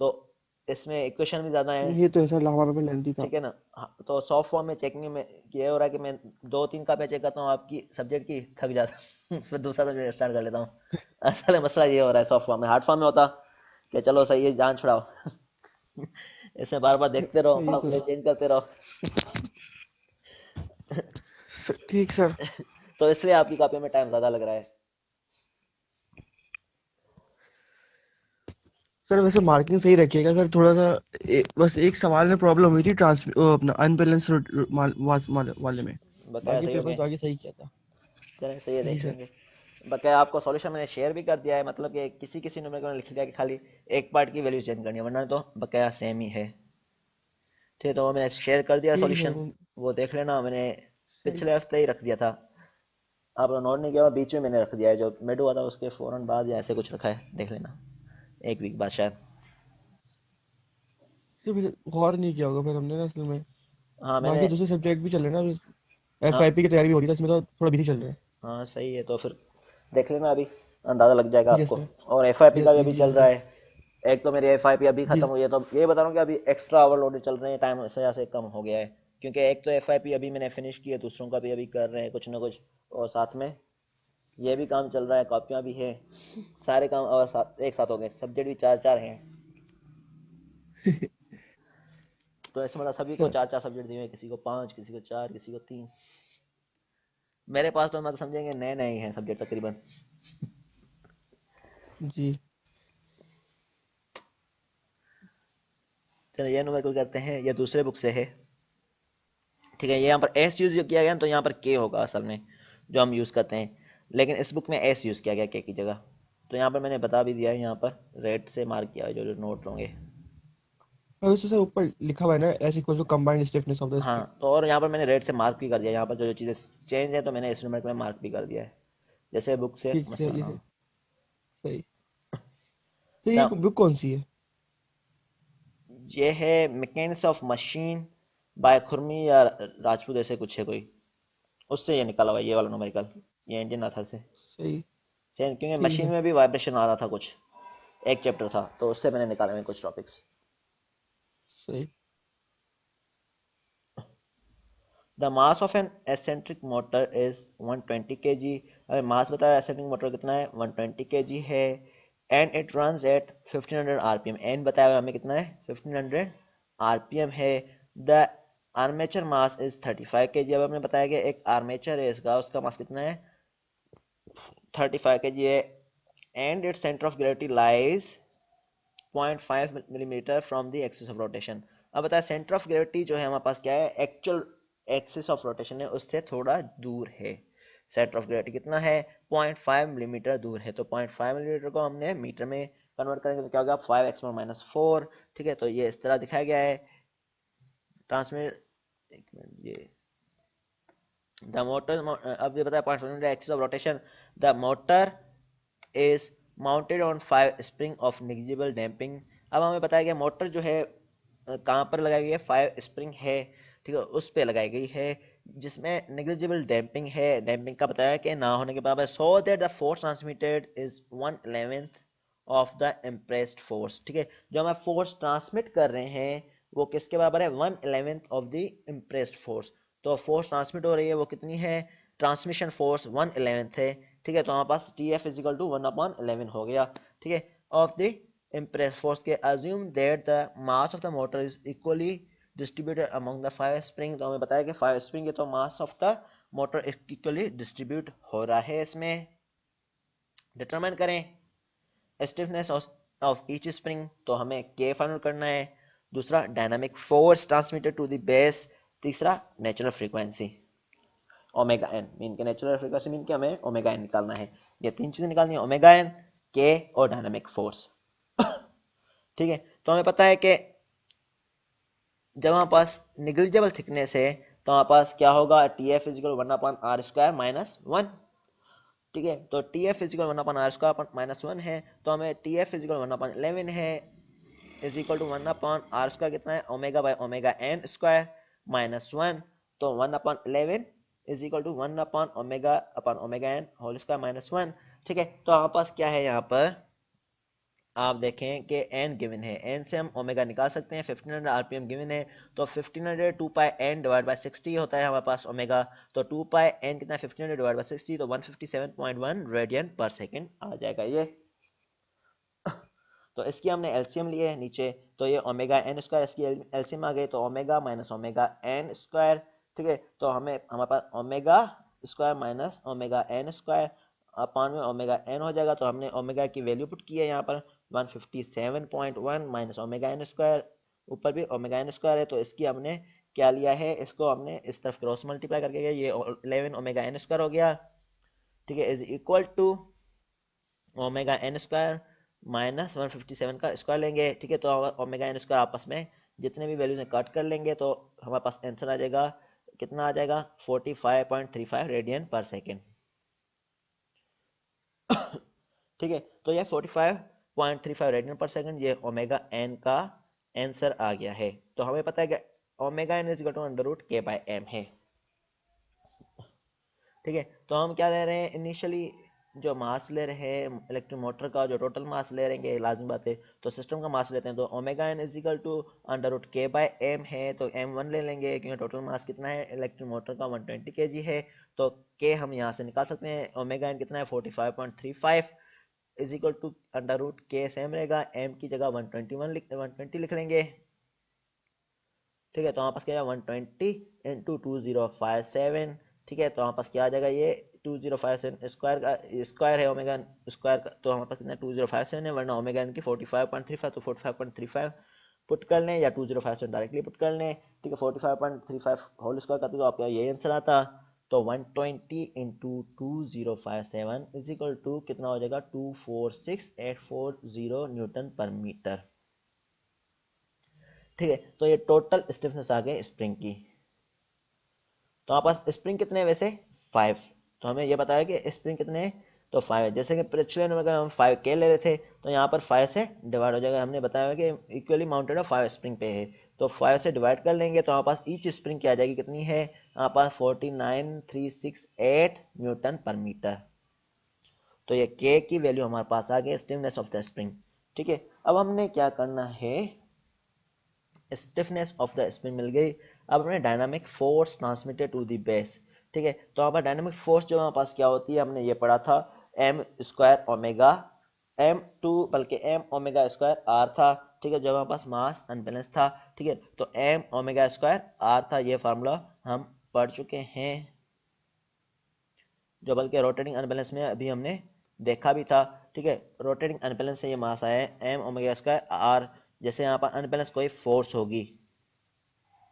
तो इसमें इक्वेशन भी ज़्यादा है। ये तो है सर, हमारा पेपर लेंथी था। ठीक है ना। हाँ, तो सॉफ्ट फॉर्म में चेकिंग में ये हो रहा है कि मैं 2-3 कापियाँ चेक करता हूँ आपकी सब्जेक्ट की, थक जाता हूँ फिर दूसरा सब्जेक्ट स्टार्ट कर लेता हूँ। असल में मसला ये हो रहा है सॉफ्ट फॉर्म में। हार्ड फॉर्म में होता कि चलो सही है, जान छुड़ाओ। इसमें बार बार देखते रहो, ये तो फॉर्मूले है। चेंज करते रहो। ठीक सर। तो इसलिए आपकी कॉपी में टाइम ज़्यादा लग रहा है। सर वैसे मार्किंग सही रखिएगा सर, थोड़ा सा बस एक सवाल में प्रॉब्लम हुई थी, अपना अनबैलेंस वाले में। बकाया बाकी सही हो पेपर गए, तो आगे सही किया था। चलें सही है, जी देख सर। लेंगे। बकाया आपको सॉल्यूशन मैंने शेयर भी कर दिया है, मतलब कि किसी किसी नंबर को मैंने लिख दिया कि खाली एक पार्ट की वैल्यू चेंज करनी है, वरना तो बकाया सेम ही है। ठीक है, तो वो मैंने शेयर कर दिया ठीक है सॉल्यूशन, सर। वो देख लेना। मैंने सही। पिछले हफ्ते ही रख दिया था, आपने नोट नहीं किया, बीच में मैंने रख दिया है, जो मिड हुआ था उसके फौरन बाद या ऐसे कुछ रखा है, देख लेना, एक वीक बाद शायद। सिर्फ गौर नहीं किया होगा फिर हमने ना असल में। हाँ मैंने। बाकी दूसरे सब्जेक्ट भी चल रहे हैं ना, हाँ FIP की तैयारी भी हो रही है, इसमें तो थोड़ा बिजी चल रहे हैं। हाँ सही है, तो फिर देख लेना, अभी अंदाज़ा लग जाएगा यस आपको। सर। और FIP का भी अभी जी चल जी रहा सर। है। एक तो मेरी FIP अभी खत्म जी। हुई है, तो ये बता रहा हूँ कि अभी एक्स्ट्रा ओवरलोड चल रहे हैं, टाइम से कम हो गया है, क्योंकि एक तो FIP अभी मैंने फिनिश की है, दूसरों का भी अभी कर रहे हैं कुछ ना कुछ, और साथ में ये भी काम चल रहा है, कॉपियाँ भी है, सारे काम और एक साथ हो गए, सब्जेक्ट भी 4-4 हैं। तो ऐसे मतलब सभी को सर। 4-4 सब्जेक्ट दिए हैं, किसी को 5, किसी को 4, किसी को 3। मेरे पास तो मतलब समझेंगे नए नए ही हैं सब्जेक्ट तकरीबन। जी। चलिए ये नंबर को करते हैं, ये दूसरे बुक से है। ठीक है, ये यहाँ पर एस यूज किया गया, तो यहाँ पर के होगा असल में, जो हम यूज़ करते हैं, लेकिन इस बुक में एस यूज़ किया गया के की जगह। तो यहाँ पर मैंने बता भी दिया है, यहाँ पर रेड से मार्क किया है, जो जो नोट होंगे। वैसे सर ऊपर लिखा हुआ है ना, S equal to combined stiffness of the spring. हाँ, तो और यहाँ पर मैंने रेड से मार्क भी कर दिया, यहाँ पर जो जो चीज़ें चेंज है, तो मैंने इस नंबर में मार्क भी कर दिया है, जैसे बुक से ठीक है, मसला ये ना सही। हो। सही। तो ये बुक कौन सी है? ये है मैकेनिक्स ऑफ मशीन बाय खुरमी या राजपूत, ऐसे कुछ है कोई, उससे ये निकाला हुआ है, ये वाला न्यूमेरिकल, ये इंडियन ऑथर से। सही। सेम, क्योंकि ठीक मशीन है। में भी वाइब्रेशन आ रहा था कुछ, एक चैप्टर था, तो उससे मैंने निकाले हुए कुछ टॉपिक्स। सही। The mass of an eccentric motor is 120 kg। हमें मास बताया एसेंट्रिक मोटर कितना है, 120 kg है, and it runs at 1500 rpm। And बताया हुआ हमें कितना है, 1500 rpm है। The armature mass is 35 kg। अब हमें बताया कि एक आर्मेचर है इसका, उसका मास कितना है, 35 kg है, and its centre of gravity lies 0.5 millimetre from the axis of rotation. अब बताया सेंटर ऑफ ग्रेविटी जो है हमारे पास क्या है, एक्चुअल एक्सिस ऑफ रोटेशन है उससे थोड़ा दूर है। सेंटर ऑफ ग्रेविटी कितना है, 0.5 मिलीमीटर दूर है, तो 0.5 मिलीमीटर को हमने मीटर में कन्वर्ट करेंगे तो क्या होगा, 5x⁻⁴। ठीक है, तो ये इस तरह दिखाया गया है। ट्रांसमिट, एक मिनट, ये द मोटर, अब ये बताया 0.5 millimetre axis of rotation, the motor is mounted on 5 spring of negligible damping. अब हमें बताया गया मोटर जो है कहाँ पर लगाई गई है, 5 स्प्रिंग है, ठीक है, उस पे लगाई गई है जिसमें नेग्लिजिबल डैम्पिंग है, डैम्पिंग का बताया कि ना होने के बराबर, सो that the force transmitted is 1/11 of the impressed force. ठीक है, जो हम फोर्स ट्रांसमिट कर रहे हैं वो किसके बराबर है, 1/11 ऑफ द इम्प्रेस्ड फोर्स। तो फोर्स ट्रांसमिट हो रही है वो कितनी है, ट्रांसमिशन फोर्स 1/11 है। ठीक है, तो हमारे पास टी एफ इजिकल टू 1/11 हो गया। ठीक है, ऑफ द इम्प्रेस फोर्स के assume that the mass of the motor is equally distributed among the 5 spring. तो हमें बताया कि 5 स्प्रिंग है, तो मास of the motor equally distribute हो रहा है इसमें। डिटरमाइन करें स्टिफनेस ऑफ ईच स्प्रिंग, तो हमें के फाइंड आउट करना है। दूसरा dynamic force transmitted to the base. तीसरा natural frequency omega N, mean के नेचुरल फ्रीक्वेंसी मीन के हमें ओमेगा एन निकालना है। ये तीन चीजें निकालनी है, ओमेगा एन, के और डायनामिक फोर्स। ठीक है, तो हमें पता है कि जब हमारे पास निगलिजिबल थिकनेस है तो हमारे पास क्या होगा, टी एफ इजिकल 1/r² -1। ठीक है, तो टी एफ इजिकल 1/r² -1 है, तो हमें टी एफ इजिकल 1/11 है इज इक्वल टू 1/r² कितना है, omega by omega N square -1, तो 1/11 इज इक्वल टू 1/ओमेगा एन होल स्क्वायर -1। ठीक है, तो हमारे पास क्या है, यहाँ पर आप देखें कि n गिवन है, n से हम ओमेगा निकाल सकते हैं, 1500 आरपीएम गिवन है, तो 1500 2 पाई n डिवाइड बाय 60 होता है हमारे पास ओमेगा, तो 2 पाई n कितना है, 1500 डिवाइड बाय 60, तो 157.1 रेडियन पर सेकेंड आ जाएगा ये। तो इसकी हमने एलसीएम लिए है नीचे, तो ये ओमेगा एन स्क्वायर, इसकी एलसीएम आ गई, तो omega minus omega N square. ठीक है, तो हमारे पास omega square minus omega N square upon में ओमेगा एन हो जाएगा, तो हमने ओमेगा की वैल्यू पुट की है यहाँ पर 157.1 माइनस ओमेगा एन स्क्वायर, ऊपर भी ओमेगा एन स्क्वायर है, तो इसकी हमने क्या लिया है, इसको हमने इस तरफ क्रॉस मल्टीप्लाई करके ये 11 ओमेगा एन स्क्वायर हो गया। ठीक है, is equal to omega N square minus 157 का स्क्वायर लेंगे। ठीक है, तो ओमेगा एन स्क्वायर आपस में जितने भी वैल्यूज कट कर लेंगे, तो हमारे पास आंसर आ जाएगा, कितना आ जाएगा, 45.35 रेडियन पर सेकेंड। ठीक है, तो ये 45.35 रेडियन पर सेकेंड ये ओमेगा एन का आंसर आ गया है। तो हमें पता है कि omega N is equal to under root K by M है। ठीक है, तो हम क्या ले रहे हैं, इनिशियली जो मास ले रहे हैं इलेक्ट्रिक मोटर का, जो टोटल मास ले रहे हैं लाजमी बात है, तो सिस्टम का मास लेते हैं, तो omega N is equal to under root K by M है, तो एम 1 ले लेंगे क्योंकि टोटल मास कितना है इलेक्ट्रिक मोटर का 120 kg है, तो के हम यहाँ से निकाल सकते हैं, ओमेगा एन कितना है 45.35 is equal to under root K same रहेगा, एम की जगह 120 लिख लेंगे। ठीक है, तो हमारे पास क्या है 120 इंटू 2057। ठीक है, तो हमारे पास क्या आ जाएगा, ये 2057 स्क्वायर का स्क्वायर है ओमेगा स्क्वायर का, तो हमारे पास कितना 2057 है, वरना ओमेगा की 45.35, तो 45.35 पुट कर लें या 2057 डायरेक्टली पुट कर लें। ठीक है, 45.35 होल स्क्वायर करते तो आपका ये आंसर आता, तो 120 इंटू 2057 इज इक्वल टू कितना हो जाएगा 246840 न्यूटन पर मीटर। ठीक है, तो ये टोटल स्टिफनेस आ गई स्प्रिंग की। तो हमारे पास स्प्रिंग कितने हैं वैसे 5, तो हमें ये बताया कि स्प्रिंग कितने हैं, तो 5 है। जैसे कि पिछले में अगर हम 5 के ले रहे थे, तो यहाँ पर 5 से डिवाइड हो जाएगा, हमने बताया कि इक्वली माउंटेड है 5 स्प्रिंग पे है, तो 5 से डिवाइड कर लेंगे, तो हमारे पास ईच स्प्रिंग क्या आ जाएगी, कितनी है हमारे पास 49368 न्यूटन पर मीटर। तो ये के की वैल्यू हमारे पास आ गई स्टिफनेस ऑफ द स्प्रिंग। ठीक है, अब हमने क्या करना है, स्टिफनेस ऑफ द स्प्रिंग मिल गई, अब हमें dynamic force transmitted to the base. ठीक है, तो हमारा डायनामिक फोर्स जो हमारे पास क्या होती है, हमने ये पढ़ा था M square omega M to बल्कि एम ओमेगा स्क्वायर आर था। ठीक है, जब हमारे पास मास अनबैलेंस था, ठीक है, तो एम ओमेगा स्क्वायर आर था, ये फार्मूला हम पढ़ चुके हैं, जो बल्कि रोटेटिंग अनबैलेंस में अभी हमने देखा भी था। ठीक है, रोटेटिंग अनबैलेंस से ये मास आया है एम ओमेगा स्क्वायर आर। जैसे यहाँ पर अनबैलेंस कोई फोर्स होगी,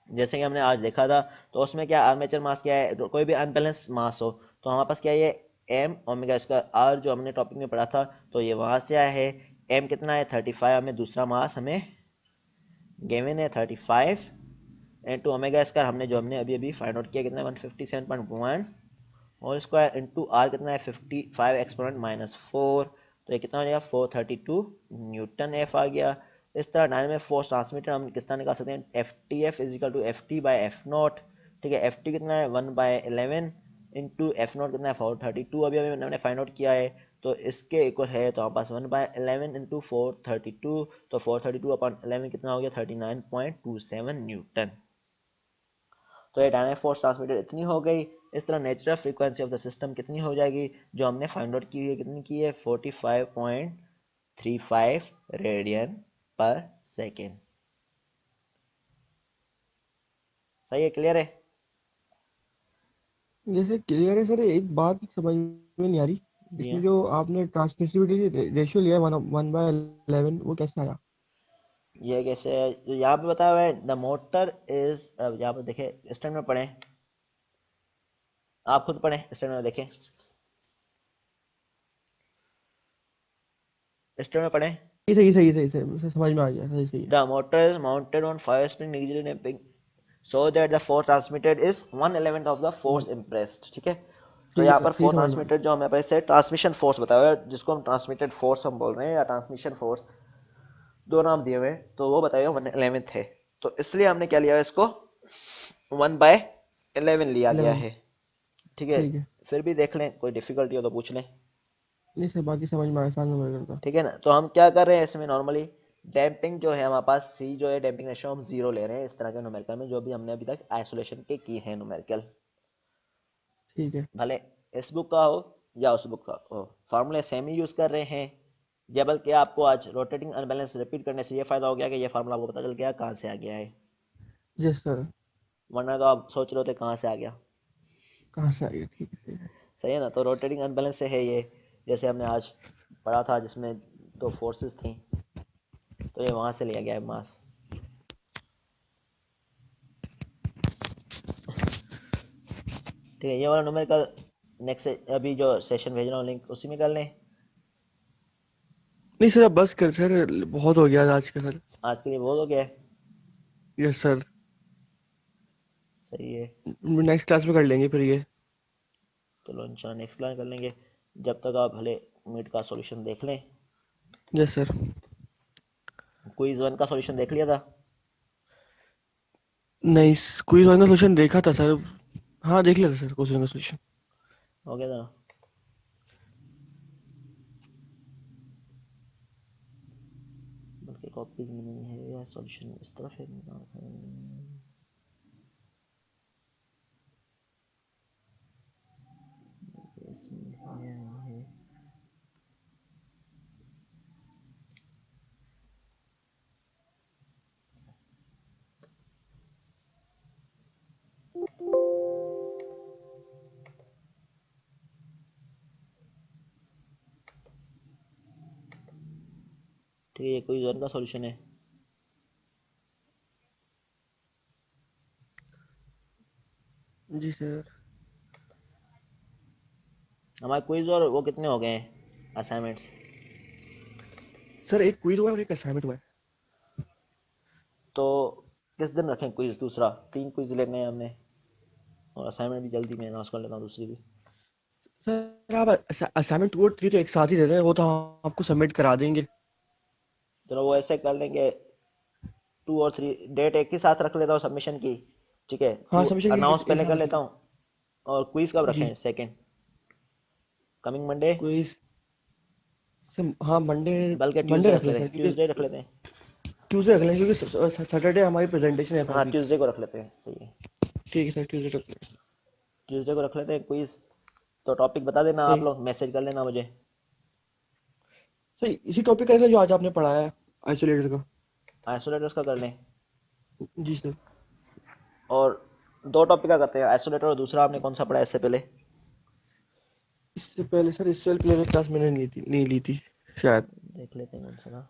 जैसे कि हमने आज देखा था, तो उसमें क्या आर्मेचर मास क्या है, कोई भी अनबैलेंस मास हो, तो हमारे पास क्या है ये एम ओमेगा स्क्वायर आर, जो हमने टॉपिक में पढ़ा था, तो ये वहां से आया है। एम कितना है 35, हमें दूसरा मास हमें गिवन है 35 इंटू ओमेगा स्क्वायर, हमने अभी अभी फाइंड आउट किया कितना 157.1 होल स्क्वायर इंटू आर कितना है 55 एक्सपोनेंट -4, तो ये कितना हो जाएगा 432 न्यूटन एफ आ गया। इस तरह डायनामिक फोर्स ट्रांसमीटर हम किस तरह निकाल सकते हैं, F T F is equal to F T by F naught. ठीक है, एफ टी कितना है 1/11 इंटू एफ नॉट कितना है 432, अभी अभी मैंने फाइंड आउट किया है, तो इसके इक्वल है, तो हमारे पास 1/11 इंटू 432, तो 432 अपॉन 11 कितना हो गया 39.27 न्यूटन। तो ये डायनामिक फोर्स ट्रांसमिटेड इतनी हो गई। इस तरह natural frequency of the system कितनी हो जाएगी, जो हमने फाइंड आउट की है, कितनी की है 45.35 रेडियन पर सेकेंड। सही है, क्लियर है। जैसे क्लियर है सर, एक बात समझ में नहीं आ रही। जी इसमें हाँ, जो आपने ट्रांसमिसिबिलिटी रेशियो लिया है 1/11, वो कैसे आया? ये कैसे है? तो यहाँ पे बताया हुआ है द मोटर इज, यहाँ पे देखें स्टैंड में पढ़ें, आप खुद पढ़ें, स्टैंड में देखें, स्टैंड में पढ़ें। सही सही सही सही सही, समझ में आ गया, सही सही है। The motor is mounted on 5 spring negligibly damping so that the force transmitted is 1/11 of the force one impressed, ठीक है। तो ठीक यहाँ है, पर सही फोर्स समझ में आ गया। ट्रांसमिटेड जो हमें पर से ट्रांसमिशन फोर्स बताया हुआ है, जिसको हम ट्रांसमिटेड फोर्स हम बोल रहे हैं या ट्रांसमिशन फोर्स, दो नाम दिए हुए हैं, तो वो बताएगा 1/11 है। तो इसलिए हमने क्या लिया है, इसको 1/11 लिया गया 11। है, ठीक है। ठीक है। फिर भी देख लें, कोई डिफिकल्टी हो तो पूछ लें, नहीं सर, बाकी समझ में आया, आसान समझ करता। ठीक है ना। तो हम क्या कर रहे हैं इसमें, नॉर्मली डैम्पिंग जो है हमारे पास, सी जो है डैम्पिंग रेशियो हम जीरो ले रहे हैं इस तरह के न्यूमेरिकल में, जो भी हमने अभी तक आइसोलेशन के की है न्यूमेरिकल, ठीक है। भले इस बुक का हो या उस बुक का हो, फार्मूले सेम ही यूज कर रहे हैं। या बल्कि आपको आज रोटेटिंग अनबैलेंस रिपीट करने से ये फायदा हो गया कि ये फार्मूला आपको पता चल गया कहाँ से आ गया है, यस सर। वरना तो आप सोच रहे होते कहाँ से आ गया। कहाँ से आ गया? ठीक है, सही है। सही है ना। तो रोटेटिंग अनबैलेंस से है ये, जैसे हमने आज पढ़ा था जिसमें दो फोर्सेस थी, तो ये वहां से लिया गया है मास। ठीक है, ये वाला न्यूमेरिकल नेक्स्ट अभी जो सेशन भेज रहा हूँ लिंक, उसी में कर लें। नहीं सर, अब बस कर सर, बहुत हो गया आज का सर। आज के लिए बहुत हो गया है। Yes sir. सही है। नेक्स्ट क्लास में कर लेंगे फिर ये। चलो इंशाल्लाह नेक्स्ट क्लास कर लेंगे। जब तक आप भले मिड का सॉल्यूशन देख लें। Yes sir. क्विज वन का सॉल्यूशन देख लिया था? नहीं, क्विज वन का सोल्यूशन देखा था सर। हाँ, देख लिया था सर क्वेश्चन का सोल्यूशन। हो गया था। बल्कि कॉपीज में नहीं है या सॉल्यूशन इस तरफ है, इसमें है, नहीं है। ठीक है, ये क्विज वन का सॉल्यूशन है। जी सर। हमारे क्विज और वो कितने हो गए हैं असाइनमेंट्स? सर एक क्विज हुआ है और एक असाइनमेंट हुआ है। तो किस दिन रखें क्विज दूसरा? 3 क्विज लेने हैं हमने, और असाइनमेंट भी जल्दी मैं अनाउंस कर लेता हूँ दूसरी भी। सर आप असाइनमेंट 2 और 3 तो एक साथ ही दे रहे हैं, वो तो हम आपको सबमिट करा देंगे। चलो वो ऐसे कर लेंगे, 2 और 3 डेट एक ही साथ रख लेता हूँ सबमिशन की, ठीक है। हाँ, टू सबमिशन की अनाउंस एक पहले साथ कर रख लेता लेंगे। हूँ। और क्विज कब जी। रखें, सेकंड, कमिंग मंडे? सर हाँ, मंडे। बल्कि मंडे ट्यूसडे रख रख लें लेते सर, हैं, ट्यूसडे रख क्योंकि लेते हैं। ट्यूसडे रख लें, क्योंकि सैटरडे हमारी प्रेजेंटेशन है हाँ एफआईपी की। ट्यूसडे को रख लेते हैं, सही है। ठीक है सर, ट्यूसडे रख लें। ट्यूसडे को रख लेते हैं क्विज। तो टॉपिक बता देना, आप सही। लोग मैसेज कर लेना मुझे। सर इसी टॉपिक का है जो आज आपने पढ़ाया है, आइसोलेटर का। आइसोलेटर्स का कर लें। जी सर। और दो टॉपिक का करते हैं, आइसोलेटर और दूसरा आपने कौन सा पढ़ा है इससे पहले? इससे पहले क्लास मैंने नहीं ली थी शायद। देख लेते हैं कौन सा था।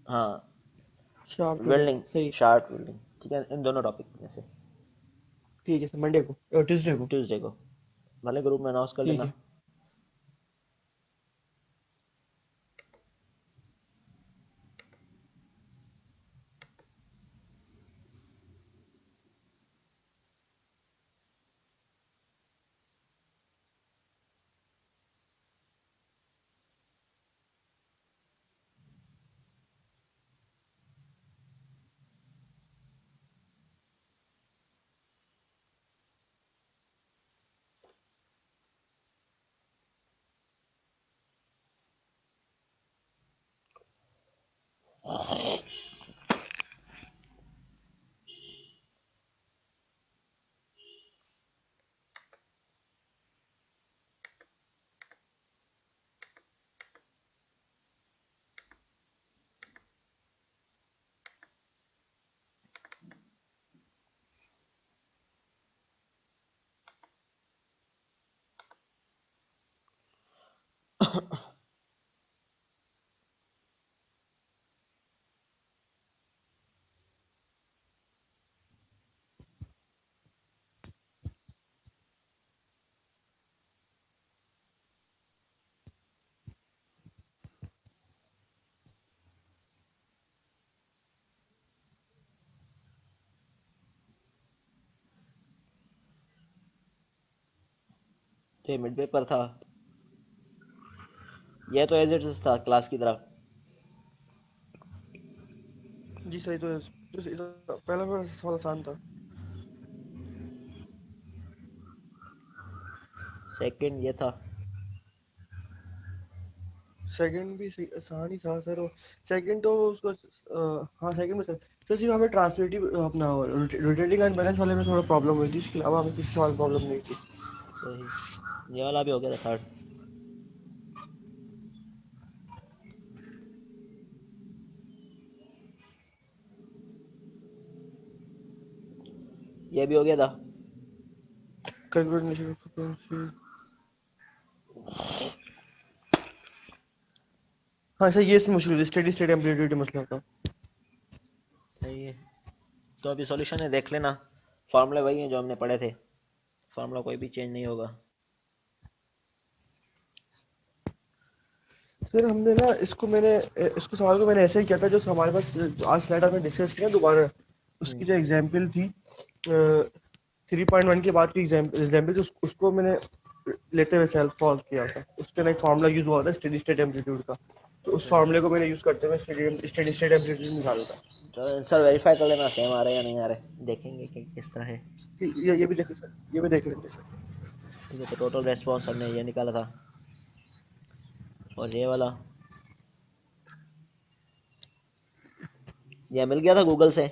हाँ, शाफ्ट वेल्डिंग, वेल्डिंग, सही। शार्ट वेल्डिंग, ठीक है, इन दोनों टॉपिक में से ठीक है सर, मंडे को, ट्यूसडे को। ट्यूसडे को भले ग्रुप में अनाउंस कर ठीक लेना। है। ये मिड पेपर था, ये तो एज इट इज था क्लास की तरह। जी सही तो है। पहला वाला सवाल आसान था। सेकंड ये था। सेकंड भी आसान ही था सर। सेकंड तो उसको हाँ सेकंड में सर सिर्फ हमें ट्रांसलेटिव अपना रोटेटिंग अनबैलेंस वाले में थोड़ा प्रॉब्लम हुई थी, इसके अलावा हमें किसी सवाल प्रॉब्लम नहीं थी। सही, ये वाला भी हो गया था थर्ड। ये भी हो गया था। कैलकुलेशन फ्रीक्वेंसी, हाँ सर ये इसमें मुश्किल स्टेडी स्टेट एम्पलीट्यूड मसला था। सही है, तो अभी सॉल्यूशन है देख लेना, फॉर्मूले वही हैं जो हमने पढ़े थे, फॉर्मूला कोई भी चेंज नहीं होगा। सर हमने ना इसको सवाल को मैंने ऐसे ही किया था जो हमारे पास आज स्लाइड आपने डिस्कस किया दोबारा, उसकी जो एग्जाम्पल थी 3.1 के बाद की एग्जाम्पल थी, उसको मैंने लेते हुए सेल्फ सॉल्व किया था। उसके ना एक फार्मूला यूज हुआ था स्टेडी स्टेट एम्पलीट्यूड का, तो उस सही, फार्मूले को मैंने यूज करते हुए स्टेडी स्टेट एम्पलीट्यूड निकाला था। तो आंसर वेरीफाई कर लेना सेम आ रहे या नहीं आ रहे, देखेंगे कि किस तरह है। ये भी देख सर, ये भी देख लेते हैं सर। ठीक है, तो टोटल रेस्पॉन्स हमने ये निकाला था, और ये वाला ये मिल गया था गूगल से।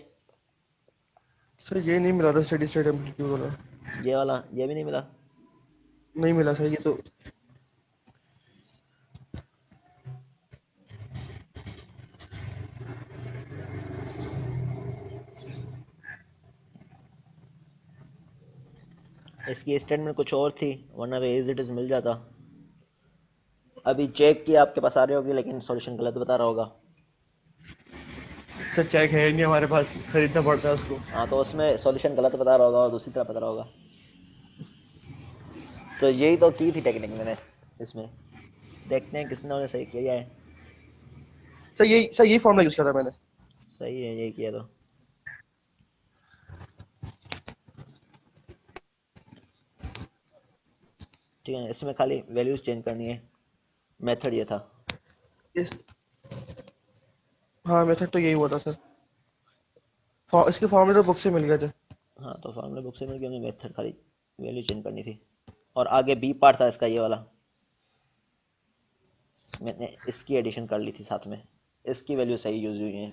सर ये नहीं मिला था स्टेडी स्टेट एम्पलीट्यूड वाला, ये वाला ये भी नहीं मिला। नहीं मिला सर ये तो। इसकी स्टेटमेंट कुछ और थी, वरना एज इट इज मिल जाता। अभी चेक किया आपके पास आ रही होगी, लेकिन सॉल्यूशन गलत बता रहा होगा। सर चेक है नहीं हमारे पास, खरीदना पड़ता है उसको। हाँ, तो उसमें सॉल्यूशन गलत बता रहा होगा और दूसरी तरह बता रहा होगा। तो यही तो की थी टेक्निक मैंने इसमें, देखते हैं किसने सही किया है। सर यही फॉर्मूला यूज किया था मैंने। सही है, यही किया तो। ठीक है, इसमें खाली वैल्यूज चेंज करनी है, मेथड ये था। इस हाँ मेथड तो यही हुआ था सर। इसके फॉर्मूले तो बुक से मिल गए थे। हाँ, तो फॉर्मूला बुक से मिल गया, मेथड खाली वैल्यू चेंज करनी थी। और आगे बी पार्ट था इसका, ये वाला मैंने इसकी एडिशन कर ली थी साथ में, इसकी वैल्यू सही यूज हुई है।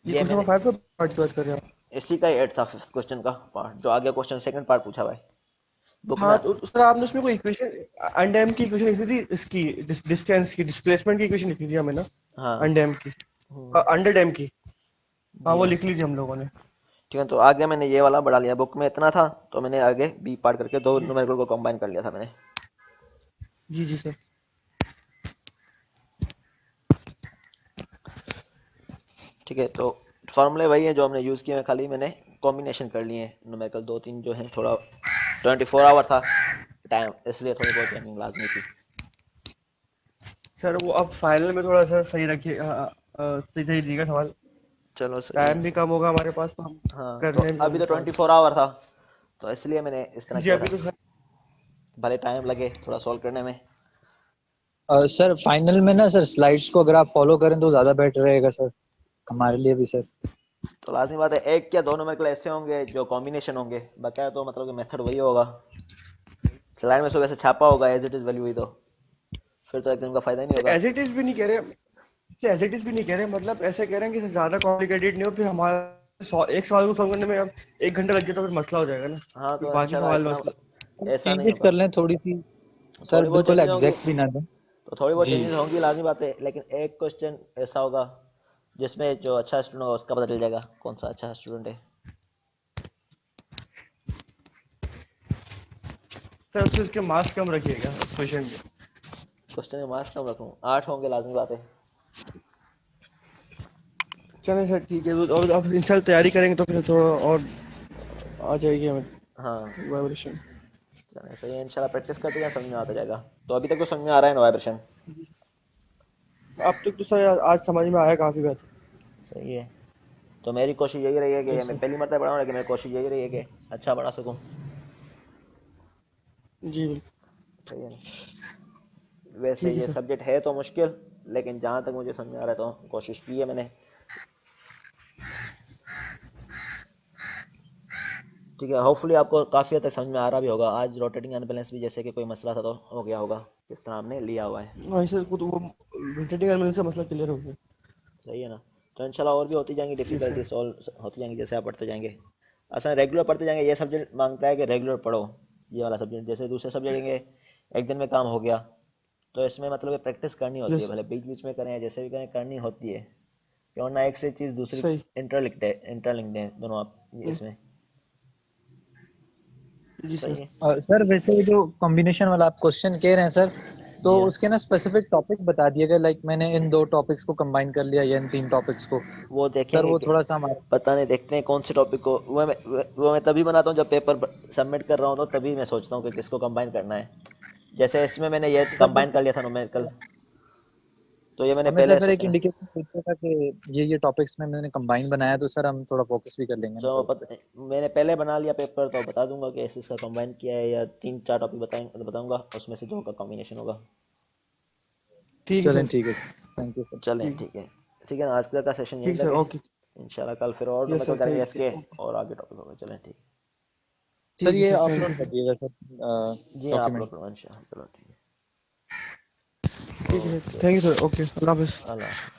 ये ये क्वेश्चन मैंने नंबर 5 का पार्ट की बात कर रहे हैं आप? इसी का ही एड था, फिफ्थ क्वेश्चन का पार्ट, जो आगे क्वेश्चन सेकंड पार्ट पूछा भाई बुक में। हाँ तो सर आपने उसमें कोई इक्वेशन अनडैम की इक्वेशन लिखी थी, इसकी डिस्टेंस की डिस्प्लेसमेंट की इक्वेशन लिखी थी हमें ना, हाँ। अनडैम की, हम्म, अंडर डैम की। हाँ जी वो हाँ। लिख ली थी हम लोगों ने। ठीक है, तो आगे मैंने ये वाला बढ़ा लिया, बुक में इतना था तो मैंने आगे बी पार्ट करके दो जी न्यूमेरिकल को कंबाइन कर लिया था मैंने। जी जी सर। ठीक है, तो फॉर्मूले वही है जो हमने यूज़ किए हैं, खाली मैंने कॉम्बिनेशन कर लिए हैं न्यूमेरिकल, दो तीन जो हैं, थोड़ा 24 आवर था टाइम, इसलिए थोड़ी बहुत चेंजिंग लाजमी थी। सर वो अब फाइनल में थोड़ा सा सही रखिए, सही सही दिएगा सवाल। चलो सही है। टाइम भी कम होगा हमारे पास तो हम हाँ, तो करने में अभी होंगे तो सवाल। 24 आवर था, तो इसलिए मैंने इस तरह जी किया अभी था, तो सर। भले टाइम लगे थोड़ा सॉल्व करने में। सर फाइनल में ना सर स्लाइड्स को अगर आप फॉलो करें तो ज़्यादा बेटर रहेगा सर, हमारे लिए भी सर। तो लाजमी बात है, एक या दो न्यूमेरिकल ऐसे होंगे जो कॉम्बिनेशन होंगे, बकाया तो मतलब कि मेथड वही होगा, स्लाइड में सब ऐसे छापा होगा एज इट इज वैल्यू हुई, तो फिर तो एक दिन का फायदा ही नहीं होगा। एज इट इज भी नहीं कह रहे, एज इट इज भी नहीं कह रहे, मतलब ऐसे कह रहे हैं कि ज्यादा कॉम्प्लिकेटेड नहीं हो, फिर हमारा एक सवाल को सॉल्व करने में अब 1 घंटा लग गया तो फिर मसला हो जाएगा ना, हाँ, फिर तो बाकी इंशाल्लाह सवाल इतना मसला। ऐसा नहीं चेंजेस होगा। कर लें थोड़ी सी सर, थोड़ी बहुत बिल्कुल चेंजेस होंगी, एग्जैक्ट भी ना दें। तो थोड़ी बहुत जी चेंजेस होंगी लाजमी बात है, लेकिन एक क्वेश्चन ऐसा होगा जिसमें जो अच्छा स्टूडेंट होगा उसका पता चल जाएगा कौन सा अच्छा स्टूडेंट है। सर उसके उसके मार्क्स कम रखिएगा उस क्वेश्चन के। क्वेश्चन में मार्क्स कम रखूं? 8 होंगे, लाजमी बात है। चलें सर ठीक है, तो अब इंशाल्लाह तैयारी करेंगे तो फिर थोड़ा और आ जाएगी हमें हाँ वाइब्रेशन। चलें, सही है, इंशाल्लाह प्रैक्टिस करते जाएं, समझ में आता जाएगा। तो अभी तक तो समझ में आ रहा है ना वाइब्रेशन? अब तक तो सर आज समझ में आया काफी बात। सही है। तो मेरी कोशिश यही रही है जी कि मैं सर। पहली मरतबा पढ़ा हूँ, लेकिन मेरी कोशिश यही रही है कि अच्छा पढ़ा सकूँ। जी बिल्कुल। सही है ना? वैसे ठीक है ये सर। सब्जेक्ट है तो मुश्किल, लेकिन जहाँ तक मुझे समझ में आ रहा है तो कोशिश की है मैंने। ठीक है, होपफुली आपको काफ़ी हद तक समझ में आ रहा भी होगा। आज रोटेटिंग अनबैलेंस भी जैसे कि कोई मसला था तो हो गया होगा, किस तरह हमने लिया हुआ है। हाँ सर को तो वो रोटेटिंग एलिमेंट से मसला क्लियर हो गया। सही है ना? तो इंशाल्लाह और भी होती जाएंगी जी डिफ़िकल्टी, सर। सॉल्व होती जाएंगी जैसे आप पढ़ते जाएंगे। असल रेगुलर पढ़ते जाएंगे, ये सब्जेक्ट मांगता है कि रेगुलर पढ़ो। ये वाला सब्जेक्ट, जैसे दूसरे सब्जेक्ट जाएंगे एक दिन में काम हो गया, तो इसमें मतलब प्रैक्टिस करनी होती है, यस भले बीच बीच में करें या जैसे भी करें, करनी होती है। क्यों ना, एक से चीज़ दूसरी सही। इंटरलिंक्ड है दोनों आप हम्म, इसमें। जी सही सर। है। सर वैसे ये जो कॉम्बिनेशन वाला आप क्वेश्चन कह रहे हैं सर, तो जी हाँ, उसके ना स्पेसिफिक टॉपिक बता दिएगा, लाइक मैंने इन 2 टॉपिक्स को कंबाइन कर लिया या इन 3 टॉपिक्स को। वो सर देखेंगे वो कि थोड़ा सा हमारा। पता नहीं, देखते हैं कौन से टॉपिक को। वो मैं तभी बनाता हूँ जब पेपर सबमिट कर रहा हूँ, तो तभी मैं सोचता हूँ कि किसको कंबाइन करना है। जैसे इसमें मैंने ये सर तो कंबाइन कर लिया था न्यूमेरिकल, तो ये मैंने हमें पहले सर फिर एक इंडिकेशन दीजिएगा कि ये टॉपिक्स में मैंने कंबाइन बनाया, तो सर हम थोड़ा फोकस भी कर लेंगे ना जो सर उस पे। मैंने पहले बना लिया पेपर, तो बता दूंगा कि ऐसे इसका कंबाइन किया है, या 3-4 टॉपिक बताऊंगा, उसमें से 2 का कॉम्बिनेशन होगा। ठीक है चलें सर। ठीक है, थैंक यू सर। चलें ठीक। ठीक है। ठीक है ना, आज का सेशन यहीं ठीक तक सर है। ओके। इंशाल्लाह कल फिर और यस न्यूमेरिकल सर करेंगे थैंक इसके, यू। और आगे टॉपिक होगा। चलें ठीक। सर ठीक है ये सर थैंक अपलोड यू। कर दिएगा सर जी हाँ, अपलोड डॉक्यूमेंट। करूँगा इंशाल्लाह। चलो ठीक है। ठीक है sir okay, thank you sir okay अल्लाह हाफिज़। अल्लाह हाफ़िज़।